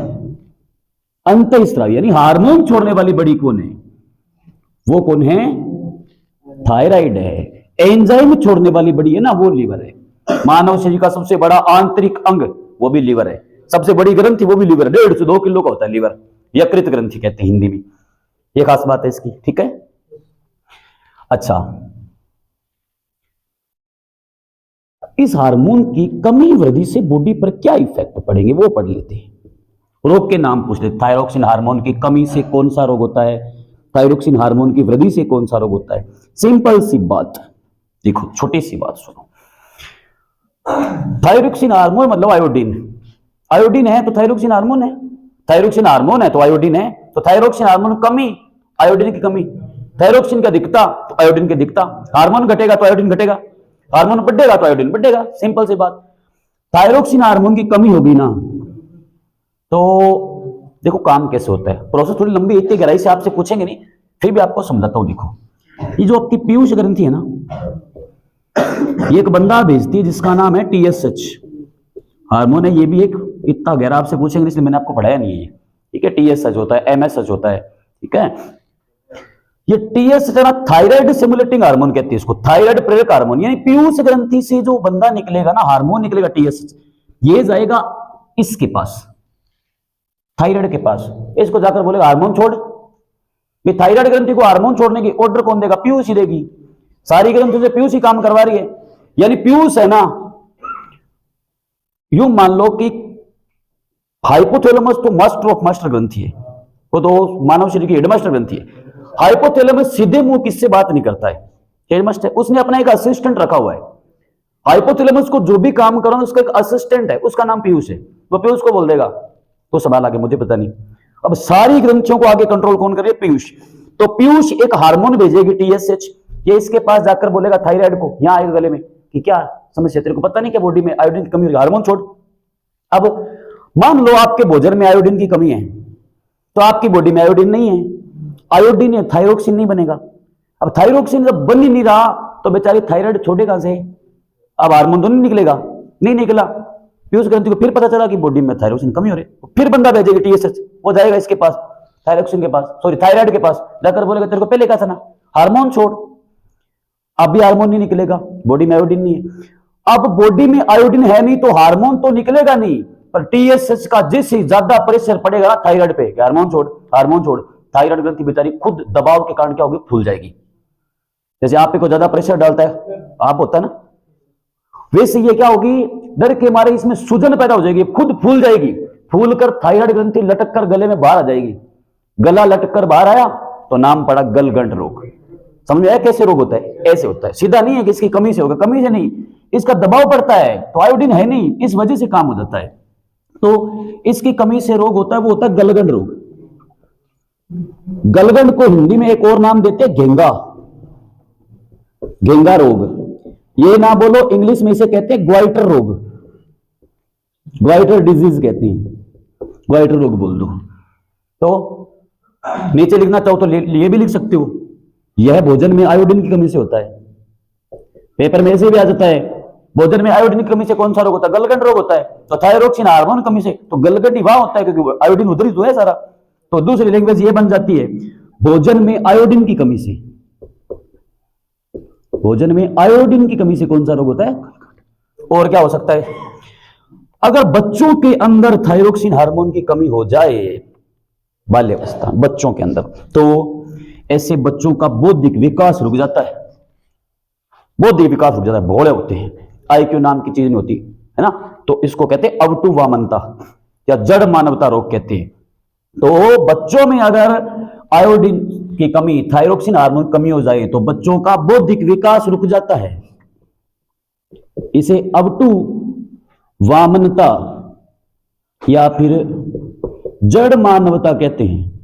अंतःस्रावी यानी हार्मोन छोड़ने वाली बड़ी कौन है? वो कौन है? थायराइड है। एंजाइम छोड़ने वाली बड़ी है ना, वो लीवर है। मानव शरीर का सबसे बड़ा आंतरिक अंग वो भी लीवर है, सबसे बड़ी ग्रंथि वो भी लीवर है। 1.5 से 2 किलो का होता है लीवर, यकृत ग्रंथि कहते हैं हिंदी में। ये खास बात है इसकी, ठीक है। अच्छा, इस हार्मोन की कमी वृद्धि से बॉडी पर क्या इफेक्ट पड़ेंगे वो पढ़ लेते हैं। रोग के नाम पूछ लेते। थायरोक्सिन हार्मोन की कमी से कौन सा रोग होता है? थायरोक्सिन हार्मोन की वृद्धि से कौन सा रोग होता है? सिंपल सी बात देखो, छोटी सी बात सुनो। थायरोक्सिन हार्मोन मतलब आयोडीन, आयोडीन है तो थायरोक्सिन हार्मोन है, थायरोक्सिन हार्मोन है तो आयोडीन है। तो थायरोक्सिन हार्मोन कमी, आयोडीन की कमी। थायरोक्सिन का दिखता तो आयोडीन की दिखता। हार्मोन घटेगा तो आयोडीन घटेगा, हार्मोन बढ़ेगा तो आयोडीन बढ़ेगा, सिंपल सी बात। थायरोक्सिन हार्मोन की कमी होगी ना तो देखो काम कैसे होता है, प्रोसेस थोड़ी लंबी, इतनी गहराई से आपसे पूछेंगे नहीं, फिर भी आपको समझाता हूं। देखो, ये जो आपकी पीयूष ग्रंथि है ना, ये एक बंदा भेजती है जिसका नाम है TSH हार्मोन है। ये भी एक इतना गहरा आपसे पूछेंगे इसलिए मैंने आपको पढ़ाया नहीं है, ठीक है। TSH होता है, MSH होता है, ठीक है। ये TSH ना थायराइड स्टिमुलेटिंग हार्मोन कहते हैं इसको, थायराइड प्रेरक हार्मोन। यानी पीयूष ग्रंथि से जो बंदा निकलेगा ना, हार्मोन निकलेगा TSH, ये जाएगा इसके पास, थायराइड के पास। इसको जाकर बोलेगा हार्मोन छोड़। ये थायराइड ग्रंथि को हार्मोन छोड़ने की ऑर्डर कौन देगा? पीयूष ही देगी। सारी ग्रंथियों से पीयूष ही काम करवा रही है। यानी पीयूष है ना, यूं मान लो कि हाइपोथैलेमस तो मास्टर ऑफ मास्टर ग्रंथि है, वो तो मानव शरीर की हेडमास्टर ग्रंथि है। हाइपोथैलेमस सीधे मुंह किससे बात नहीं करता है, हेडमास्टर, उसने अपना एक असिस्टेंट रखा हुआ है। हाइपोथैलेमस को जो भी काम करो उसका एक असिस्टेंट है, उसका नाम पीयूष है। वो पीयूष को बोल देगा, तो सवाल आगे मुझे पता नहीं। अब सारी ग्रंथियों को आगे कंट्रोल कौन कर रही है? पीयूष। तो पीयूष एक हार्मोन भेजेगी TSH, ये इसके पास जाकर बोलेगा थायराइड को, यहां आएगा गले में कि क्या समस्या, तेरे को पता नहीं क्या बॉडी में आयोडीन की कमी हो रही है, हार्मोन छोड़। अब मान लो आपके भोजन में आयोडीन की कमी है तो आपकी बॉडी में आयोडीन नहीं है, आयोडीन है, थायरोक्सिन नहीं बनेगा। अब थायरोक्सिन जब बन ही नहीं रहा तो बेचारी थायराइड छोड़े कहां से? अब हार्मोन तो नहीं निकलेगा, नहीं निकला। पीयूष ग्रंथि को फिर पता चला कि बॉडी में थायरोक्सिन कमी हो रही है, फिर बंदा भेजेगा टीएसएच, वो जाएगा इसके पास, थायरोक्सिन के पास, सॉरी थायराइड के पास, जाकर बोलेगा तेरे को पहले कहा था ना हार्मोन छोड़। अब भी हार्मोन नहीं निकलेगा, बॉडी में आयोडीन नहीं है। अब बॉडी में आयोडीन है नहीं तो हार्मोन तो निकलेगा नहीं, पर टीएसएच का जिस ही ज्यादा प्रेशर पड़ेगा ना थायराइड पे, हार्मोन छोड़ हार्मोन छोड़, थायराइड ग्रंथि बेचारी खुद दबाव के कारण क्या होगी, फूल जाएगी। जैसे आप पे को ज्यादा प्रेशर डालता है आप होता है ना, वैसे ये क्या होगी, डर के मारे इसमें सूजन पैदा हो जाएगी, खुद फूल जाएगी, फूल कर थायराइड ग्रंथि लटक कर गले में बाहर आ जाएगी। गला लटक कर बाहर आया तो नाम पड़ा गलगंड रोग। समझ में आया कैसे रोग होता है? ऐसे होता है, सीधा नहीं है कि इसकी कमी से होगा, कमी से नहीं, इसका दबाव पड़ता है तो आयोडीन है नहीं, इस वजह से काम हो जाता है, तो इसकी कमी से रोग होता है, वो होता है गलगंड रोग। गलगंड को हिंदी में एक और नाम देते हैं घेंगा, घेंगा रोग। ये ना बोलो, इंग्लिश में इसे कहते हैं ग्वाइटर रोग, ग्वाइटर डिजीज कहते हैं, ग्वाइटर रोग बोल दो। तो नीचे लिखना चाहो तो ये भी लिख सकते हो, यह भोजन में आयोडीन की कमी से होता है। पेपर में ऐसे भी आ जाता है, भोजन में आयोडीन की कमी से कौन सा रोग होता है? गलगंड रोग होता है। तो थायरोक्सिन हार्मोन कमी से, तो गलगंड ही वहां होता है क्योंकि आयोडीन उधर ही तो है सारा। तो दूसरी लैंग्वेज ये बन जाती है, भोजन में आयोडीन की कमी से, भोजन में आयोडीन की कमी से कौन सा रोग होता है? और क्या हो सकता है? अगर बच्चों के अंदर थायरोक्सिन हार्मोन की कमी हो जाए, बाल्यावस्था बच्चों के अंदर, तो ऐसे बच्चों का बौद्धिक विकास रुक जाता है, बौद्धिक विकास रुक जाता है, भोले होते हैं, आईक्यू नाम की चीज नहीं होती है ना। तो इसको कहते हैं अवटु वामनता या जड़ मानवता रोग कहते हैं। तो बच्चों में अगर आयोडीन की कमी, थायरोक्सिन हार्मोन कमी हो जाए तो बच्चों का बौद्धिक विकास रुक जाता है, इसे अवटु वामनता या फिर जड़ मानवता कहते हैं।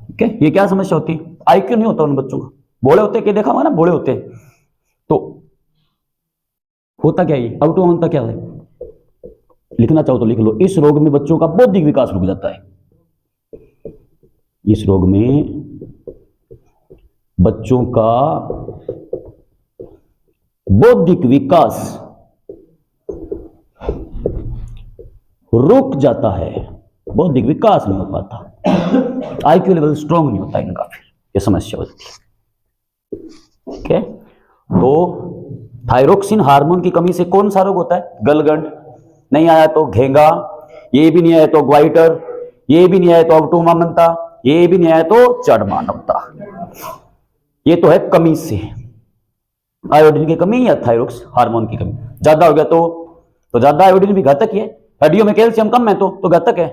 ठीक है, ये क्या समस्या होती है? आईक्यू नहीं होता उन बच्चों का, भोले होते हैं, देखा हुआ ना, भोले होते हैं। तो होता क्या है, अवटु वामनता क्या है? लिखना चाहो तो लिख लो, इस रोग में बच्चों का बौद्धिक विकास रुक जाता है, इस रोग में बच्चों का बौद्धिक विकास रुक जाता है, बौद्धिक विकास नहीं हो पाता, आईक्यू लेवल स्ट्रांग नहीं होता इनका, फिर ये समस्या होती है। ठीक है, तो थायरोक्सिन हार्मोन की कमी से कौन सा रोग होता है? गलगंड, नहीं आया तो घेंगा, ये भी नहीं आया तो ग्वाइटर, ये भी नहीं आया तो अवटु वामनता, ये भी नहीं आया तो जड़ मानवता। ये तो है कमी से, आयोडीन की कमी या थायरोक्स हार्मोन की कमी। ज्यादा हो गया तो ज्यादा आयोडीन भी घातक ही है, हड्डियों में कैल्शियम कम है तो घातक है,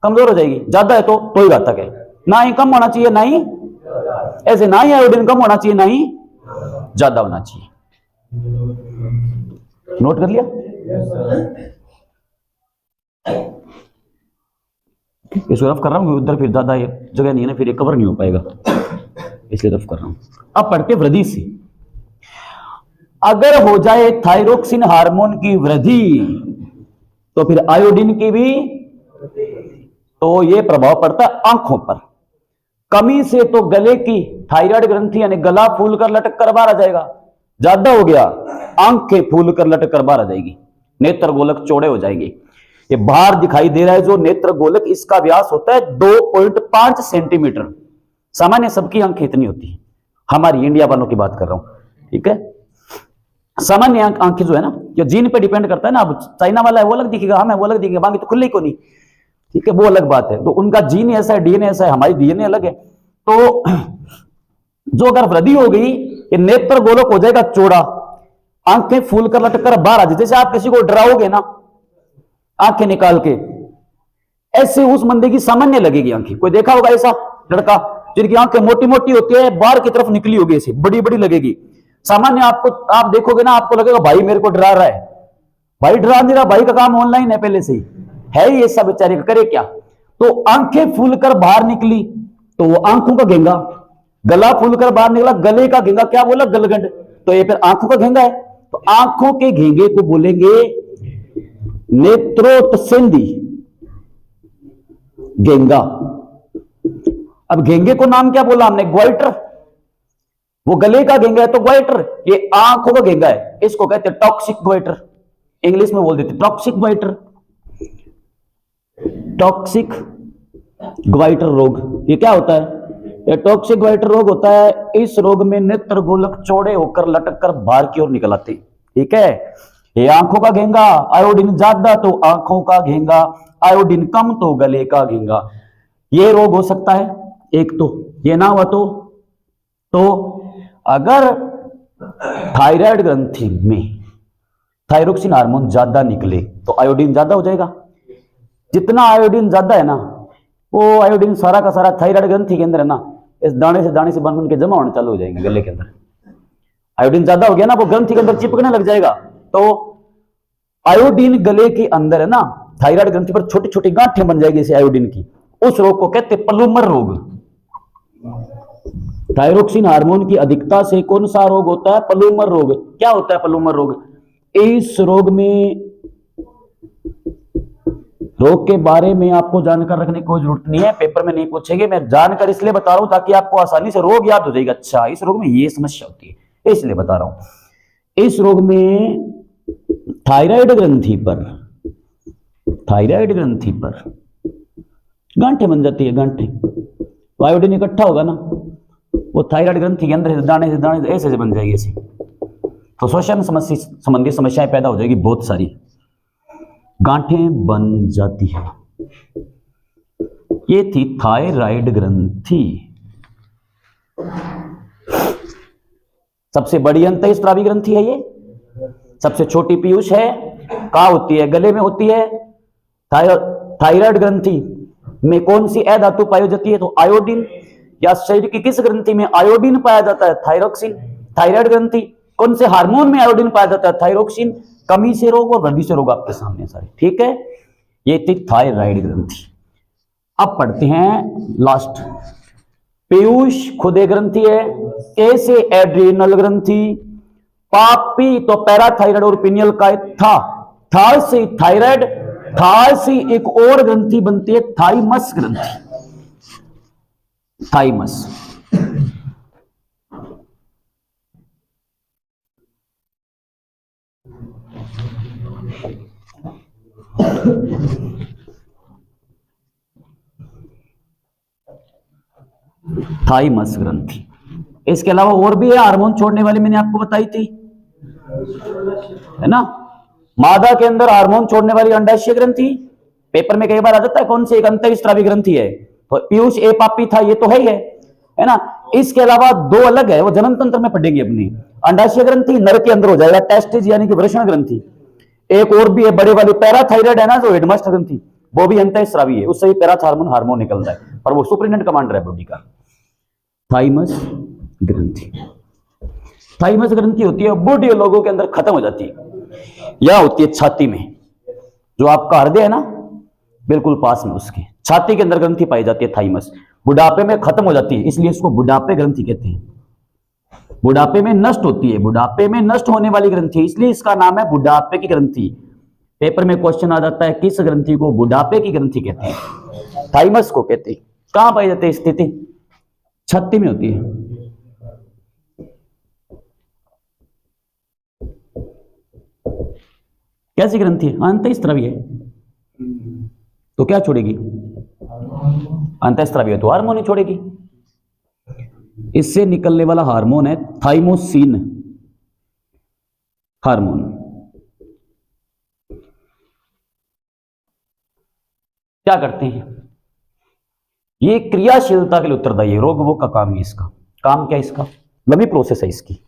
कमजोर हो जाएगी। ज्यादा है तो ही घातक है, ना ही कम होना चाहिए, ना ही ऐसे, ना ही आयोडीन कम होना चाहिए, ना ही ज्यादा होना चाहिए। नोट कर लिया? इसको रफ कर रहा हूं, उधर फिर ज्यादा जगह नहीं है ना, फिर ये कवर नहीं हो पाएगा, इसलिए रफ कर रहा हूं। अब पढ़ते वृद्धि से। अगर हो जाए थायरोक्सिन हार्मोन की वृद्धि तो फिर आयोडीन की भी, तो ये प्रभाव पड़ता है आंखों पर। कमी से तो गले की थायराइड ग्रंथि यानी गला फूल कर लटक कर बाहर आ जाएगा, ज्यादा हो गया आंखें फूल कर लटक कर बाहर आ जाएगी, नेत्र गोलक चौड़े हो जाएंगे। ये बाहर दिखाई दे रहा है जो नेत्र गोलक, इसका व्यास होता है 2.5 सेंटीमीटर। सामान्य सबकी आंखें इतनी होती है, हमारी इंडिया वालों की बात कर रहा हूं। ठीक है, सामान्य आंखें जो है ना, ये जीन पे डिपेंड करता है ना। अब चाइना वाला है वो अलग दिखेगा, हमें वो अलग दिखेगा, बाकी तो खुले ही को नहीं। ठीक है, वो अलग बात है, तो उनका जीन ऐसा है, डीएनए ऐसा है, हमारी डीएनए अलग है। तो जो अगर वृद्धि हो गई, ये नेत्र गोलक हो जाएगा चौड़ा, आंखें फूल कर लटक कर बाहर आ जाए। जैसे आप किसी को डराओगे ना आंखें निकाल के, ऐसे उस बंदे की सामान्य लगेगी आंखें। कोई देखा होगा ऐसा लड़का जिनकी आंखें मोटी मोटी होती है, बाहर की तरफ निकली होगी, ऐसे बड़ी बड़ी लगेगी। सामान्य आपको, आप देखोगे ना, आपको लगेगा भाई मेरे को डरा रहा है। भाई डरा नहीं रहा, भाई का काम ऑनलाइन है पहले से ही है ही ऐसा, बेचारे का करे क्या। तो आंखें फूल कर बाहर निकली तो वो आंखों का घेंगा, गला फूल कर बाहर निकला, गले का घेंगा, क्या बोला? गलगंड। तो ये फिर आंखों का घेंगा है, तो आंखों के घेंगे को बोलेंगे नेत्रोत्सेंदी घेंगा। अब घेंगे को नाम क्या बोला हमने? ग्वाइटर। वो गले का घेंगा है तो ग्वाइटर, ये आंखों का घेंगा है, इसको कहते हैं टॉक्सिक ग्वाइटर। इंग्लिश में बोल देते टॉक्सिक ग्वाइटर। टॉक्सिक ग्वाइटर रोग ये क्या होता है? ये टॉक्सिक ग्वाइटर रोग होता है। इस रोग में नेत्र गोलक चौड़े होकर लटक कर बाहर की ओर निकल आते हैं। ठीक है, ये आंखों का घेंगा, आयोडीन ज्यादा तो आंखों का घेंगा, आयोडीन कम तो गले का घेंगा। ये रोग हो सकता है एक, तो ये ना हुआ तो अगर थायराइड ग्रंथि में थायरोक्सिन हार्मोन ज्यादा निकले तो आयोडीन ज्यादा हो जाएगा। जितना आयोडीन ज्यादा है ना, वो आयोडीन सारा का सारा थायराइड ग्रंथि के अंदर है ना, इस दाने से बन के जमा होने चालू हो जाएंगे गले के अंदर। आयोडीन ज्यादा हो गया ना, वो ग्रंथि के अंदर चिपकने लग जाएगा। तो आयोडीन गले के अंदर है ना, थायराइड ग्रंथि पर छोटी छोटी गांठें बन जाएगी इसे आयोडीन की। उस रोग को कहते पलूमर रोग। थायरोक्सिन हार्मोन की अधिकता से कौन सा रोग होता है? पलूमर रोग। क्या होता है पलूमर रोग? इस रोग के बारे में आपको जानकर रखने की कोई जरूरत नहीं है, पेपर में नहीं पूछेंगे। मैं जानकर इसलिए बता रहा हूं ताकि आपको आसानी से रोग याद हो जाएगा। अच्छा, इस रोग में ये समस्या होती है, इसलिए बता रहा हूं। इस रोग में थायराइड ग्रंथि पर गांठें बन जाती है, गांठें। आयोडीन इकट्ठा होगा ना, वो थायराइड ग्रंथि के अंदर दाने से ऐसे बन जाएगी ऐसे। तो श्वसन संबंधी समस्याएं पैदा हो जाएगी, बहुत सारी गांठें बन जाती है। ये थी थायराइड ग्रंथि। सबसे बड़ी अंतःस्रावी ग्रंथि है ये, सबसे छोटी पीयूष है। कहां होती है? गले में होती है। थायराइड ग्रंथि में कौन सी ए धातु पाई जाती है? तो आयोडीन। या शरीर की किस ग्रंथि में आयोडीन पाया जाता है? थायरोक्सिन। थायराइड ग्रंथि। कौन से हार्मोन में आयोडीन पाया जाता है? थायरोक्सिन। कमी से रोग और वृद्धि से रोग आपके सामने सारे। ठीक है, ये थी थायराइड ग्रंथि। अब पढ़ते हैं लास्ट। पीयूष खुद एक ग्रंथि है। ए से एड्रिनल ग्रंथि। पापी तो पैराथायराइड और पिनियल का था से थायराइड। था से एक और ग्रंथि बनती है थाइमस ग्रंथि। थाइमस। थाइमस ग्रंथि। इसके अलावा और भी है हार्मोन छोड़ने वाली, मैंने आपको बताई थी, है ना। मादा के अंदर हार्मोन छोड़ने वाली अंडाशय ग्रंथि। पेपर में कई बार आ जाता है कौन सी? एक अंतःस्रावी ग्रंथि है। तो पीयूष ए पापी था, ये तो है ना। इसके अलावा दो अलग है, वो जन्म तंत्र में पढ़ेगी अपनी। अंडाशय ग्रंथि नर के अंदर हो जाएगा, टेस्टिस यानी कि वृषण ग्रंथि। एक और भी है बड़े वाली पैराथायराइड है ना, जो हेडमास्टर ग्रंथि, वो भी अंतःस्रावी है, उससे भी पैराथार्मोन निकलता है, पर वो सुपरिटेंडेंट कमांडर है बॉडी का। थाइमस ग्रंथि। थाइमस ग्रंथि होती है बूढ़े लोगों के अंदर खत्म हो जाती है। यह होती है छाती में, जो आपका हृदय है ना बिल्कुल पास में, उसके छाती के अंदर ग्रंथि पाई जाती है थाइमस। बुढ़ापे में खत्म हो जाती है, इसलिए इसको बुढ़ापे ग्रंथि कहते हैं। बुढ़ापे में नष्ट होती है, बुढ़ापे में नष्ट होने वाली ग्रंथि, इसलिए इसका नाम है बुढ़ापे की ग्रंथि। पेपर में क्वेश्चन आ जाता है किस ग्रंथि को बुढ़ापे की ग्रंथि कहते हैं? थाइमस को कहते हैं। कहां पाई जाती है स्थिति? छाती में होती है। कैसी ग्रंथि है? अंतःस्रावी है, तो क्या छोड़ेगी? अंतःस्रावी है तो हार्मोन ही छोड़ेगी। इससे निकलने वाला हार्मोन है थाइमोसिन हार्मोन। क्या करते हैं ये? क्रियाशीलता के लिए उत्तरदायी है। रोग वोग का काम है इसका। काम क्या है इसका? लंबी प्रोसेस है इसकी।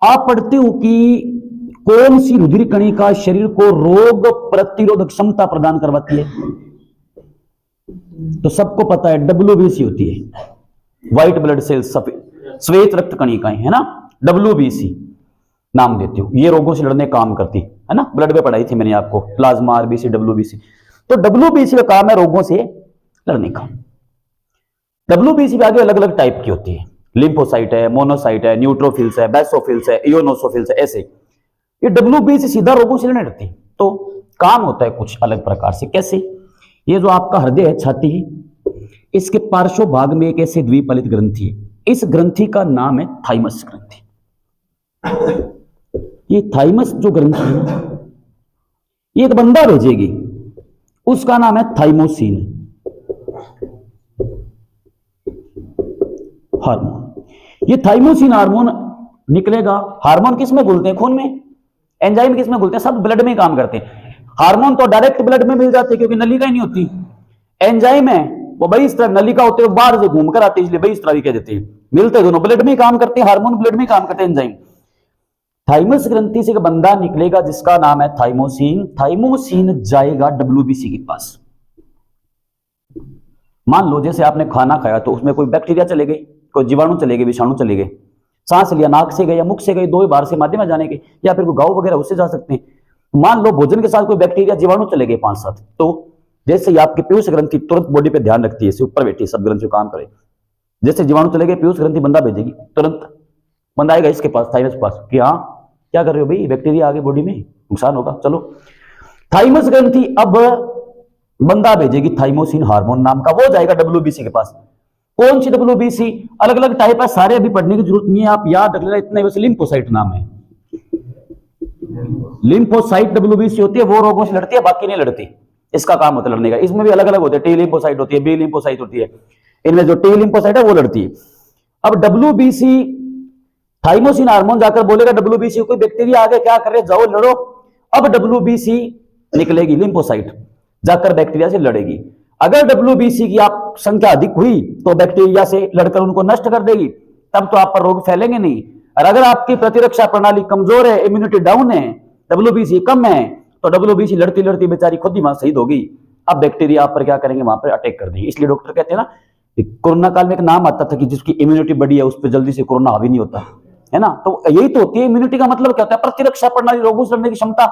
आप पढ़ते हो कि कौन सी रुधिर कणिका शरीर को रोग प्रतिरोधक क्षमता प्रदान करवाती है? तो सबको पता है WBC होती है, व्हाइट ब्लड सेल्स, श्वेत रक्त कणिकाएं, है ना। WBC नाम देते हो, ये रोगों से लड़ने काम करती है ना। ब्लड में पढ़ाई थी मैंने आपको, प्लाज्मा, RBC, WBC। तो WBC का काम है रोगों से लड़ने का। WBC भी आगे अलग अलग टाइप की होती है। लिम्फोसाइट है, मोनोसाइट है, न्यूट्रोफिल्स है, बेसोफिल्स है, इयोनोसोफिल्स है, ऐसे। ये WBC सीधा रोगों से लड़ने लगती है। तो काम होता है कुछ अलग प्रकार से। कैसे? ये जो आपका हृदय है, छाती, इसके पार्श्व भाग में एक ऐसी द्विपलित ग्रंथि है, इस ग्रंथि का नाम है थाइमस ग्रंथि। ये थाइमस जो ग्रंथि है ना, ये एक बंदा भेजेगी, उसका नाम है थाइमोसिन हार्मोन। ये थाइमोसिन हार्मोन निकलेगा। हार्मोन किस में घुलते हैं? खून में। एंजाइम किस में घुलते हैं? सब ब्लड में काम करते हैं। हार्मोन तो डायरेक्ट ब्लड में मिल जाते हैं क्योंकि नलिका ही नहीं होती। एंजाइम है वो बहिस्त्राव, नलिका होते हैं बाहर से घूमकर आते हैं, इसलिए बहिस्त्रावी कह देते हैं। मिलते दोनों, ब्लड में काम करते हैं, हार्मोन ब्लड में काम करते हैं, एंजाइम। थाइमस ग्रंथि से एक बंदा निकलेगा जिसका नाम है थाइमोसिन। थाइमोसिन जाएगा डब्ल्यूबीसी के पास। मान लो जैसे आपने खाना खाया तो उसमें कोई बैक्टीरिया चले गए, कोई जीवाणु चले गए, विषाणु चले गए, सांस लिया, नाक से गए या मुख से गए, दो बाहर से माध्यम में जाने के, या फिर कोई गाँव वगैरह उससे जा सकते हैं। मान लो भोजन के साथ कोई बैक्टीरिया जीवाणु चले गए 5-7, तो जैसे ही आपकी पीयूष ग्रंथि तुरंत बॉडी पे ध्यान रखती है, इसे ऊपर बैठी सब ग्रंथि काम करे। जैसे जीवाणु चले गए, पीयूष ग्रंथि बंदा भेजेगी, तुरंत बंदा आएगा इसके पास, थाइमस के पास, कि हाँ क्या कर रहे हो भाई, बैक्टीरिया आगे बॉडी में, नुकसान होगा, चलो। थाइमस ग्रंथि अब बंदा भेजेगी थाइमोसिन हार्मोन नाम का, वो जाएगा डब्ल्यूबीसी के पास। कौन सी डब्ल्यूबीसी? अलग अलग टाइप है, सारे अभी पढ़ने की जरूरत नहीं है, आप याद रख लेना, इतने बस लिम्फोसाइट नाम है। लिम्फोसाइट डब्ल्यूबीसी होती है, वो रोगों से लड़ती है, बाकी नहीं लड़ती। इसका काम होता है लड़ने का। इसमें भी अलग अलग होते हैं, टी लिम्फोसाइट होती है, बी लिम्फोसाइट होती है। इनमें जो टी लिम्फोसाइट है वो लड़ती है। अब डब्ल्यूबीसी थाइमोसिन हार्मोन जाकर बोलेगा डब्ल्यूबीसी, कोई बैक्टीरिया आगे, क्या कर रहे, जाओ लड़ो। अब डब्ल्यूबीसी निकलेगी लिम्फोसाइट, जाकर बैक्टीरिया से लड़ेगी। अगर डब्ल्यूबीसी की आप संख्या अधिक हुई तो बैक्टीरिया से लड़कर उनको नष्ट कर देगी, तब तो आप पर रोग फैलेंगे नहीं। और अगर आपकी प्रतिरक्षा प्रणाली कमजोर है, इम्यूनिटी डाउन है, डब्ल्यूबीसी कम है, तो डब्ल्यूबीसी लड़ती लड़ती बेचारी खुद ही वहां शहीद होगी। अब बैक्टीरिया आप पर क्या करेंगे, वहां पर अटैक कर देंगे। इसलिए डॉक्टर कहते हैं ना, कोरोना काल में एक नाम आता था कि जिसकी इम्यूनिटी बड़ी है उस पर जल्दी से कोरोना हावी नहीं होता है ना। तो यही तो होती है इम्यूनिटी का मतलब, क्या होता है, प्रतिरक्षा प्रणाली, रोगों से लड़ने की क्षमता,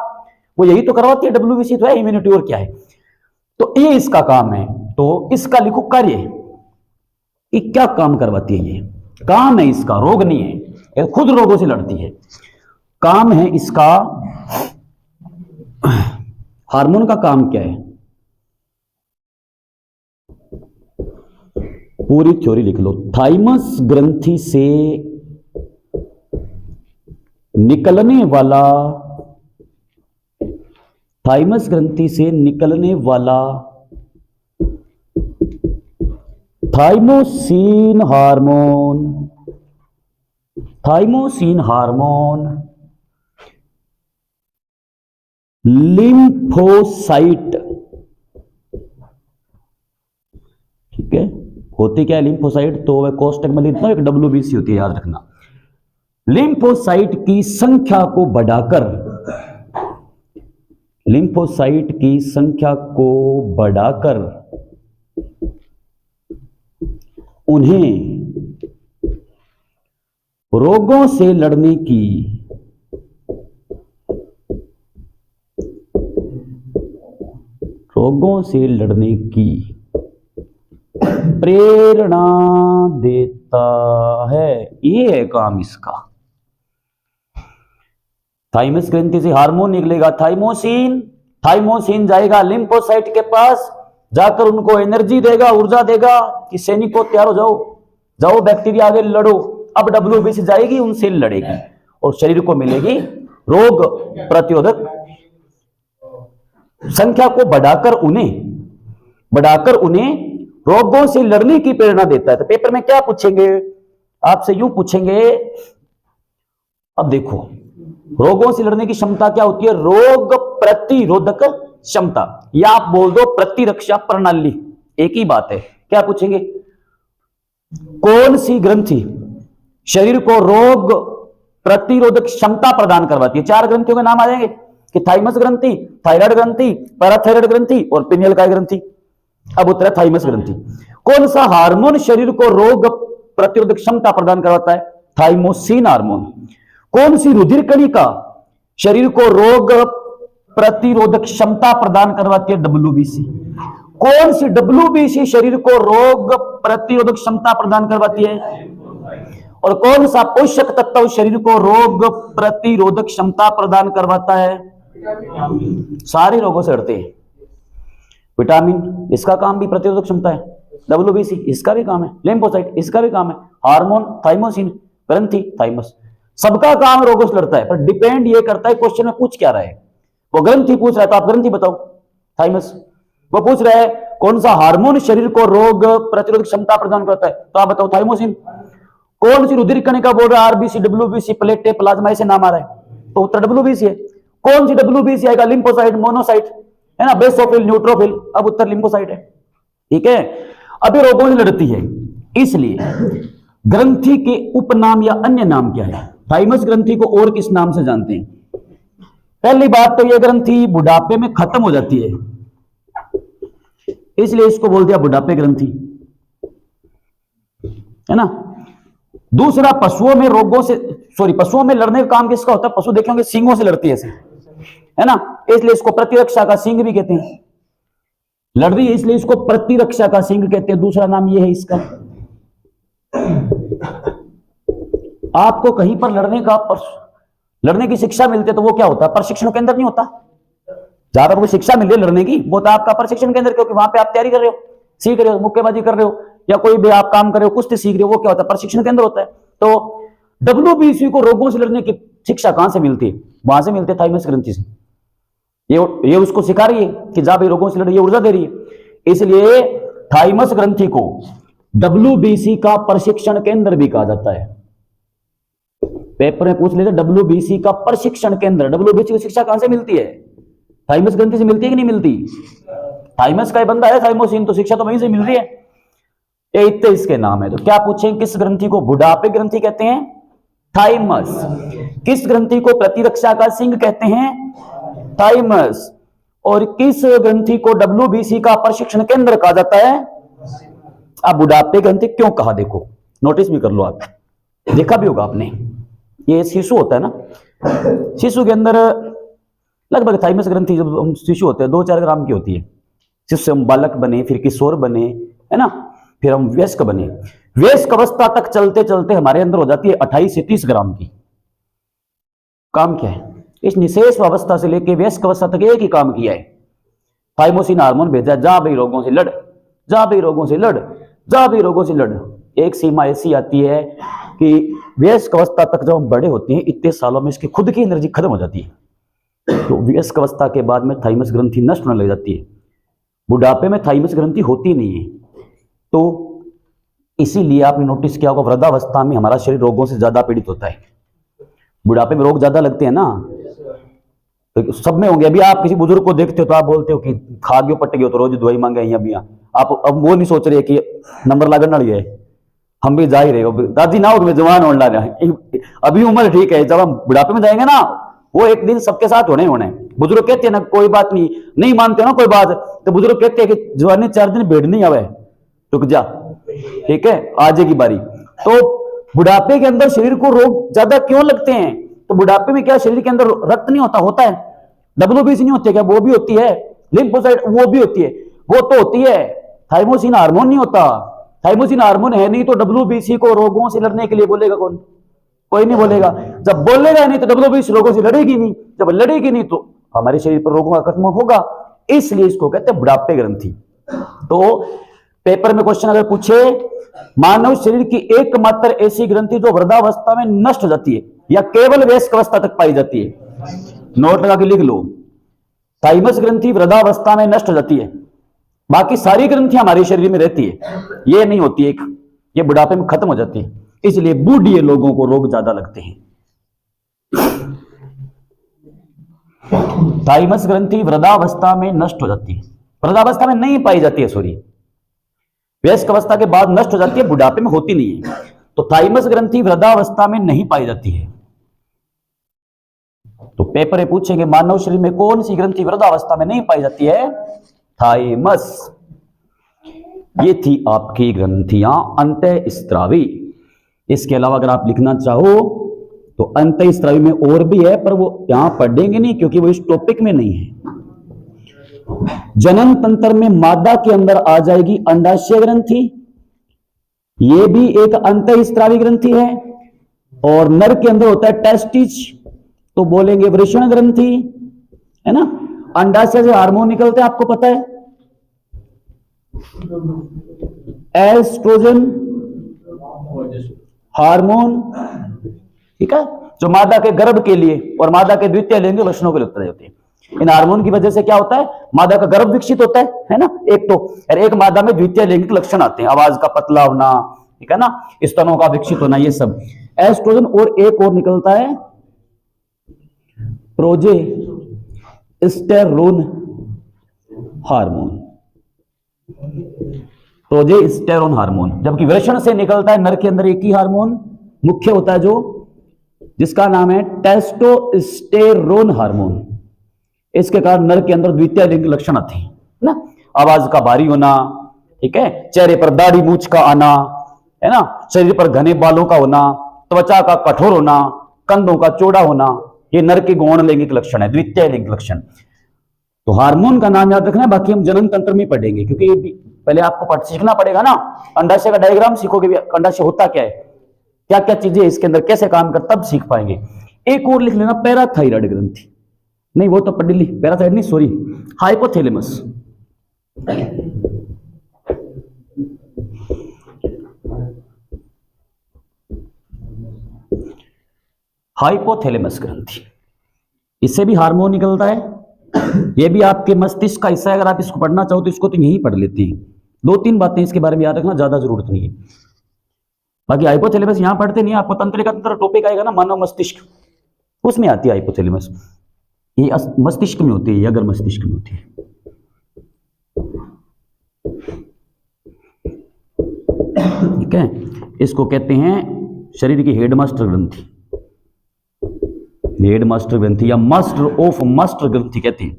वो यही तो करवाती है। डब्ल्यूबीसी तो है इम्यूनिटी, और क्या है। तो ये इसका काम है। तो इसका लिखो कार्य, ये क्या काम करवाती है, ये काम है इसका, रोग नहीं है, ये खुद रोगों से लड़ती है। काम है इसका। हार्मोन का काम क्या है, पूरी थ्योरी लिख लो। थाइमस ग्रंथि से निकलने वाला, थाइमस ग्रंथि से निकलने वाला thymosin hormone, thymosin hormone lymphocyte, ठीक है, होती क्या है लिम्फोसाइट, तो वह कोष्टक में लिखता हूं, एक डब्ल्यूबीसी होती है, याद रखना। लिम्फोसाइट की संख्या को बढ़ाकर, लिम्फोसाइट की संख्या को बढ़ाकर उन्हें रोगों से लड़ने की, रोगों से लड़ने की प्रेरणा देता है। ये है काम इसका। थाइमस ग्रंथि से हार्मोन निकलेगा थाइमोसिन, थाइमोसिन जाएगा लिम्फोसाइट के पास, जाकर उनको एनर्जी देगा, ऊर्जा देगा कि सैनिकों तैयार हो जाओ, जाओ बैक्टीरिया आगे लड़ो। अब डब्ल्यूबीसी जाएगी, उनसे लड़ेगी और शरीर को मिलेगी रोग प्रतिरोधक संख्या को बढ़ाकर उन्हें रोगों से लड़ने की प्रेरणा देता है। तो पेपर में क्या पूछेंगे आपसे, यूं पूछेंगे, अब देखो रोगों से लड़ने की क्षमता क्या होती है, रोग प्रतिरोधक क्षमता, या आप बोल दो प्रतिरक्षा प्रणाली, एक ही बात है। क्या पूछेंगे, कौन सी ग्रंथि शरीर को रोग प्रतिरोधक क्षमता प्रदान करवाती है। 4 ग्रंथियों के नाम आ जाएंगे कि थाइमस ग्रंथि, थायराइड ग्रंथि, पैराथायराइड ग्रंथि और पिनियल काय ग्रंथि। अब उत्तर है थाइमस ग्रंथि। कौन सा हार्मोन शरीर को रोग प्रतिरोधक क्षमता प्रदान करवाता है, थाइमोसिन हार्मोन। कौन सी रुधिर कणिका शरीर को रोग प्रतिरोधक क्षमता प्रदान करवाती है, डब्ल्यूबीसी। कौन सी डब्ल्यूबीसी शरीर को रोग प्रतिरोधक क्षमता प्रदान करवाती है, और कौन सा पोषक तत्व शरीर को रोग प्रतिरोधक क्षमता प्रदान करवाता है, सारे रोगों से लड़ते हैं। विटामिन, इसका काम भी प्रतिरोधक क्षमता है। WBC इसका भी काम है, लिम्फोसाइट इसका भी काम है, हार्मोन थाइमोसिन, ग्रंथि थाइमस, सबका काम रोगों से लड़ता है। पर डिपेंड ये करता है क्वेश्चन में पूछ क्या रहा है। वो ग्रंथि पूछ रहा है तो आप ग्रंथि बताओ थाइमस, वो पूछ रहा है कौन सा हार्मोन शरीर को रोग प्रतिरोधक क्षमता प्रदान करता है तो आप बताओ थाइमोसिन। कौन सी रुधिर कणिका बोल रहा है RBC, WBC, प्लेटे, प्लाज्मा ऐसे नाम आ रहा है तो उत्तर WBC है। कौन सी WBC आएगा, लिम्फोसाइट, मोनोसाइट है ना, बेसोफिल, न्यूट्रोफिल, अब उत्तर लिम्फोसाइट है। ठीक है, अभी रोगों से लड़ती है, इसलिए ग्रंथि के उपनाम या अन्य नाम क्या है? थाइमस ग्रंथि को और किस नाम से जानते हैं? पहली बात तो यह ग्रंथि बुढ़ापे में खत्म हो जाती है, इसलिए इसको बोल दिया बुढ़ापे ग्रंथि, है ना। दूसरा, पशुओं में रोगों से पशुओं में लड़ने का काम किसका होता है? पशु देखेंगे सींगों से लड़ती है ऐसे, है ना, इसलिए इसको प्रतिरक्षा का सिंह भी कहते हैं। लड़ रही है इसलिए इसको प्रतिरक्षा का सिंह कहते हैं, दूसरा नाम यह है इसका। आपको कहीं पर लड़ने की शिक्षा मिलती है तो वो क्या होता है? प्रशिक्षण केंद्र नहीं होता। जहां आपको शिक्षा मिल रही है लड़ने की वो तो आपका प्रशिक्षण केंद्र, क्योंकि वहां पे आप तैयारी कर रहे हो, सीख रहे हो, मुक्केबाजी कर रहे हो या कोई भी आप काम कर रहे हो, कुश्ती सीख रहे हो, वो क्या होता है? प्रशिक्षण केंद्र होता है। तो WBC को रोगों से लड़ने की शिक्षा कहां से मिलती है? वहां से मिलती है थाइमस ग्रंथि से। ये उसको सिखा रही है कि जा भाई रोगों से लड़े, ये ऊर्जा दे रही है। इसलिए थाइमस ग्रंथि को WBC का प्रशिक्षण केंद्र भी कहा जाता है। पेपर में पूछ लेते WBC का प्रशिक्षण केंद्र, WBC की शिक्षा कहां से मिलती है? थाइमस ग्रंथि से मिलती है कि नहीं मिलती? थाइमस का ही बंदा है थाइमोसिन, तो शिक्षा तो वहीं से मिल रही है। ये इतने इसके नाम है। तो क्या पूछें, किस ग्रंथि को बुढ़ापे ग्रंथि कहते हैं? थाइमस। किस ग्रंथि को प्रतिरक्षा का सिंह कहते हैं? थाइमस। और किस ग्रंथि को WBC का प्रशिक्षण केंद्र कहा जाता है? अब बुढ़ापे ग्रंथि क्यों कहा, देखो नोटिस भी कर लो, आप देखा भी होगा आपने। ये शिशु होता है ना, शिशु के अंदर लगभग थाइमस ग्रंथि, जब हम शिशु होते हैं 2-4 ग्राम की होती है। शिशु से हम बालक बने, फिर किशोर बने, है ना, फिर हम वयस्क बने। वयस्क अवस्था तक चलते चलते हमारे अंदर हो जाती है 28 से 30 ग्राम की। काम क्या है? इस निशेष अवस्था से लेकर वयस्क अवस्था तक एक ही काम किया है, थाइमोसिन हार्मोन भेजा, जा भाई रोगों से लड़, जा भाई रोगों से लड़, जा भाई रोगों से लड़। एक सीमा ऐसी आती है कि वयस्क अवस्था तक जब हम बड़े होते हैं, इतने सालों में इसकी खुद की एनर्जी खत्म हो जाती है। तो वयस्क अवस्था के बाद में थाइमस ग्रंथि नष्ट होने लग जाती है। बुढ़ापे में थाइमस ग्रंथि होती नहीं है। तो इसीलिए आपने नोटिस किया होगा वृद्धावस्था में हमारा शरीर रोगों से ज्यादा पीड़ित होता है। बुढ़ापे में रोग ज्यादा लगते हैं ना, तो सब में होंगे। अभी आप किसी बुजुर्ग को देखते हो तो आप बोलते हो कि खा गयो पट गयो, तो रोज दवाई मांगे यहाँ। आप अब वो नहीं सोच रहे कि नंबर लागन वाली है, हम भी जा ही रहे हो। दादी ना हो जवान होने लगा, अभी उम्र ठीक है, जब हम बुढ़ापे में जाएंगे ना, वो एक दिन सबके साथ होने होने। बुजुर्ग कहते हैं ना कोई बात नहीं मानते ना कोई बात, तो बुजुर्ग कहते हैं कि जवानी 4 दिन भेड़ नहीं आवे, रुक जा, ठीक है आ जाएगी बारी। तो बुढ़ापे के अंदर शरीर को रोग ज्यादा क्यों लगते हैं? तो बुढ़ापे में क्या शरीर के अंदर रक्त नहीं होता है। WBC नहीं होती है क्या? वो भी होती है। लिम्फोसाइट वो भी होती है, वो तो होती है। थाइमोसिन हार्मोन नहीं होता। थाइमोसिन हार्मोन है नहीं तो WBC को रोगों से लड़ने के लिए बोलेगा कौन? कोई नहीं बोलेगा। जब बोलेगा नहीं तो WBC रोगों से लड़ेगी नहीं, जब लड़ेगी नहीं तो हमारे शरीर पर रोगों का खत्म होगा। इसलिए इसको कहते हैं बुढ़ापे ग्रंथि। तो पेपर में क्वेश्चन अगर पूछे, मानव शरीर की एकमात्र ऐसी ग्रंथि जो वृद्धावस्था में नष्ट हो जाती है या केवल वयस्क अवस्था तक पाई जाती है, नोट लगा के लिख लो, थाइमस ग्रंथि वृद्धावस्था में नष्ट हो जाती है। बाकी सारी ग्रंथियां हमारे शरीर में रहती है, ये नहीं होती एक, ये बुढ़ापे में खत्म हो जाती है। इसलिए बूढ़े लोगों को रोग ज्यादा लगते हैं। थाइमस ग्रंथि वृद्धावस्था में नष्ट हो जाती है, वृद्धावस्था में नहीं पाई जाती है, सॉरी, वयस्क अवस्था के बाद नष्ट हो जाती है, बुढ़ापे में होती नहीं है। तो थाइमस ग्रंथि वृद्धावस्था में नहीं पाई जाती है। तो पेपर में पूछेंगे मानव शरीर में कौन सी ग्रंथि वृद्धावस्था में नहीं पाई जाती है? थाइमस। ये थी आपकी ग्रंथियां अंतःस्रावी। इसके अलावा अगर आप लिखना चाहो तो अंतःस्रावी में और भी है, पर वो यहां पढ़ेंगे नहीं क्योंकि वो इस टॉपिक में नहीं है। जनन तंत्र में मादा के अंदर आ जाएगी अंडाशय ग्रंथि, ये भी एक अंतःस्रावी ग्रंथि है। और नर के अंदर होता है टेस्टिस, तो बोलेंगे वृषण ग्रंथि, है ना। अंडाशय से हार्मोन निकलते हैं, आपको पता है। एस्ट्रोजन हार्मोन, ठीक है, जो मादा के गर्भ के लिए और मादा के द्वितीय लिंग लक्षणों के लिए उत्तरदायी होते हैं। इन हार्मोन की वजह से क्या होता है, मादा का गर्भ विकसित होता है ना, एक तो, और एक मादा में द्वितीय लिंग के लक्षण आते हैं, आवाज का पतला होना, ठीक है ना, स्तनों का विकसित होना, ये सब एस्ट्रोजन। और एक और निकलता है प्रोजेस्टेरोन हार्मोन, प्रोजेस्टेरोन हार्मोन। जबकि वृषण से निकलता है नर के अंदर एक ही हार्मोन मुख्य होता है, जो जिसका नाम है टेस्टोस्टेरोन हार्मोन। इसके कारण नर के अंदर द्वितीय लिंग लक्षण आते हैं ना, आवाज का भारी होना, ठीक है, चेहरे पर दाढ़ी मूछ का आना, है ना, शरीर पर घने बालों का होना, त्वचा का कठोर होना, कंधों का चौड़ा होना, ये नर के गौण लैंगिक लक्षण है, द्वितीय लिंग लक्षण। तो हार्मोन का नाम याद रखना है, बाकी हम जनन तंत्र में पढ़ेंगे, क्योंकि ये भी पहले आपको सीखना पड़ेगा ना, अंडाशय का डायग्राम सीखोगे भी, अंडाशय होता क्या है, क्या क्या चीजें इसके अंदर कैसे काम कर, तब सीख पाएंगे। एक और लिख लेना, पैराथायराइड ग्रंथि, नहीं वो तो पढ़ ली, पैराथायराइड नहीं, सॉरी, हाइपोथैलेमस। हाइपोथैलेमस ग्रंथि, इससे भी हार्मोन निकलता है, ये भी आपके मस्तिष्क का हिस्सा है। अगर आप इसको पढ़ना चाहो तो इसको तो यहीं पढ़ लेते हैं, 2-3 बातें इसके बारे में याद रखना, ज्यादा जरूरत नहीं है। बाकी हाइपोथैलेमस यहां पढ़ते नहीं, आपको तंत्रिका तंत्र टॉपिक आएगा ना, मानव मस्तिष्क, उसमें आती है हाइपोथैलेमस, ये मस्तिष्क में होती है, अगर मस्तिष्क में होती है। ठीक है, इसको कहते हैं शरीर की हेडमास्टर ग्रंथि, हेडमास्टर ग्रंथि या मास्टर ऑफ मास्टर ग्रंथि कहते हैं,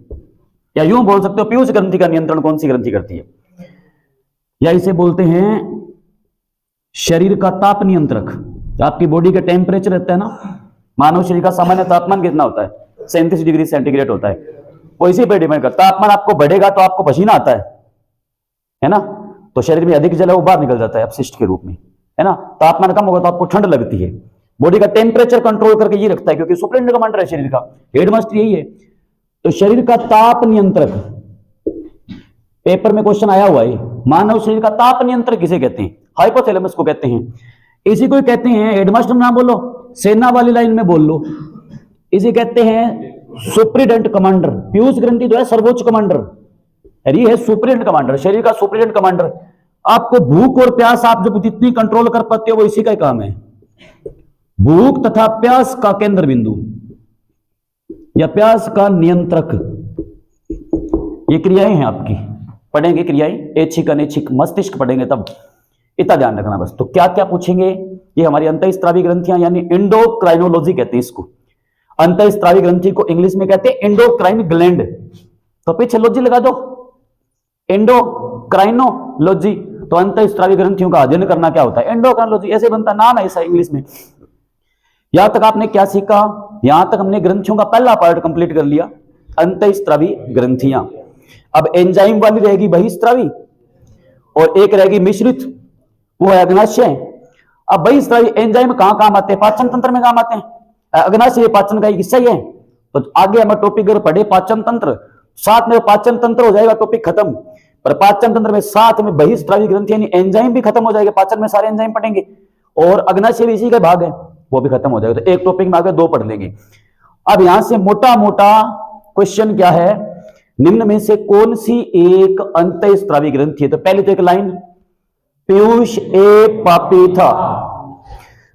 या यूं बोल सकते हो पीयूष ग्रंथि का नियंत्रण कौन सी ग्रंथि करती है, या इसे बोलते हैं शरीर का ताप नियंत्रक। आपकी बॉडी का टेम्परेचर रहता है ना, मानव शरीर का सामान्य तापमान कितना होता है, 37 डिग्री सेंटीग्रेड होता है, वो इसी पर डिपेंड करता है। तापमान आपको बढ़ेगा तो आपको पसीना आता है ना, तो शरीर में अधिक जल है वो बाहर निकल जाता है अपशिष्ट के रूप में, है ना। तापमान कम होगा तो आपको ठंड लगती है। बॉडी का टेम्परेचर कंट्रोल करके ये रखता है, क्योंकि सुप्रीम कमांडर है शरीर का, हेडमास्टर यही है। तो शरीर का ताप नियंत्रक, पेपर में क्वेश्चन आया हुआ है, मानव शरीर का ताप नियंत्रक किसे कहते हैं, हाइपोथैलेमस को कहते हैं। इसी को कहते हैं, हेडमास्टर नाम बोलो, सेना वाली लाइन में बोल लो, इसे कहते हैं सुप्रीडेंट कमांडर। पीयूष ग्रंथि जो है सर्वोच्च कमांडर, ये है सुप्रीडेंट कमांडर, शरीर का सुप्रीडेंट कमांडर। आपको भूख और प्यास आप जब जितनी कंट्रोल कर पाते हो वो इसी का काम है, भूख तथा प्यास का केंद्र बिंदु या प्यास का नियंत्रक, ये क्रियाएं हैं आपकी, पढ़ेंगे क्रियाएं, ऐच्छिक अनैच्छिक, मस्तिष्क पढ़ेंगे तब, इतना ध्यान रखना बस। तो क्या क्या पूछेंगे, ये हमारी अंतःस्रावी ग्रंथियां यानी एंडोक्राइनोलॉजी कहते हैं इसको, अंतःस्रावी ग्रंथि को इंग्लिश में कहते हैं एंडोक्राइन ग्लैंड, तो पीछे लॉजी लगा दो, एंडोक्राइनोलॉजी। तो अंतःस्रावी ग्रंथियों का अध्ययन करना क्या होता है, एंडोक्राइनोलॉजी, ऐसे बनता नाम है ऐसा इंग्लिश में। यहां तक आपने क्या सीखा, यहां तक हमने ग्रंथियों का पहला पार्ट कंप्लीट कर लिया, अंतःस्रावी ग्रंथियां। अब एंजाइम वाली रहेगी बहिस्रावी और एक रहेगी मिश्रित, वो है अग्नाशय। अब बहिस्रावी एंजाइम कहां काम आते हैं, पाचन तंत्र में काम आते हैं, अग्नाशय पाचन का एक हिस्सा ही है। तो आगे हम टॉपिक अगर पढ़े पाचन तंत्र, साथ में पाचन तंत्र हो जाएगा, टॉपिक खत्म। पर पाचन तंत्र में साथ में बहिस्रावी ग्रंथि यानी एंजाइम भी खत्म हो जाएगा, पाचन में सारे एंजाइम पढ़ेंगे, और अग्नाशय भी इसी का भाग है, वो भी खत्म हो जाएगा। तो एक टॉपिक में आगे 2 पढ़ लेंगे। अब यहां से मोटा मोटा क्वेश्चन क्या है, निम्न में से कौन सी एक अंतःस्रावी ग्रंथि है। तो पहले तो एक लाइन, पीयूष एक पापीथा,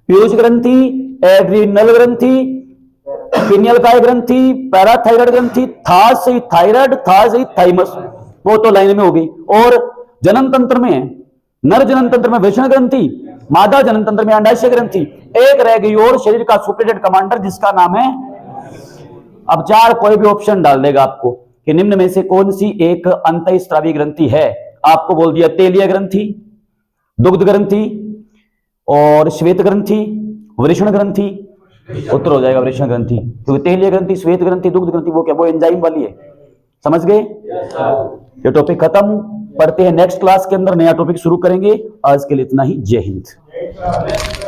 पीयूष ग्रंथि, एड्रीनल ग्रंथि, पिनियल काय ग्रंथि, पैराथायराइड ग्रंथि, था से थायराइड, था से थाइमस, वो तो लाइन में हो गई। और जनन तंत्र में, नर जनन तंत्र में वृषण ग्रंथि, मादा जनन तंत्र में अंडाशय ग्रंथि, एक रह गई और शरीर का सुप्रीडेंट कमांडर जिसका नाम है। अब 4 कोई भी ऑप्शन डाल देगा आपको कि निम्न में से कौन सी एक अंतःस्रावी ग्रंथि है। आपको बोल दिया तेलीय ग्रंथि, दुग्ध ग्रंथि और श्वेत ग्रंथि, वृषण ग्रंथि, उत्तर हो जाएगा वृषण ग्रंथि, क्योंकि तेलीय ग्रंथि, श्वेत ग्रंथि, दुग्ध ग्रंथि वो क्या, वो एंजाइम वाली है। समझ गए? ये टॉपिक खत्म, पढ़ते हैं नेक्स्ट क्लास के अंदर नया टॉपिक शुरू करेंगे। आज के लिए इतना ही, जय हिंद।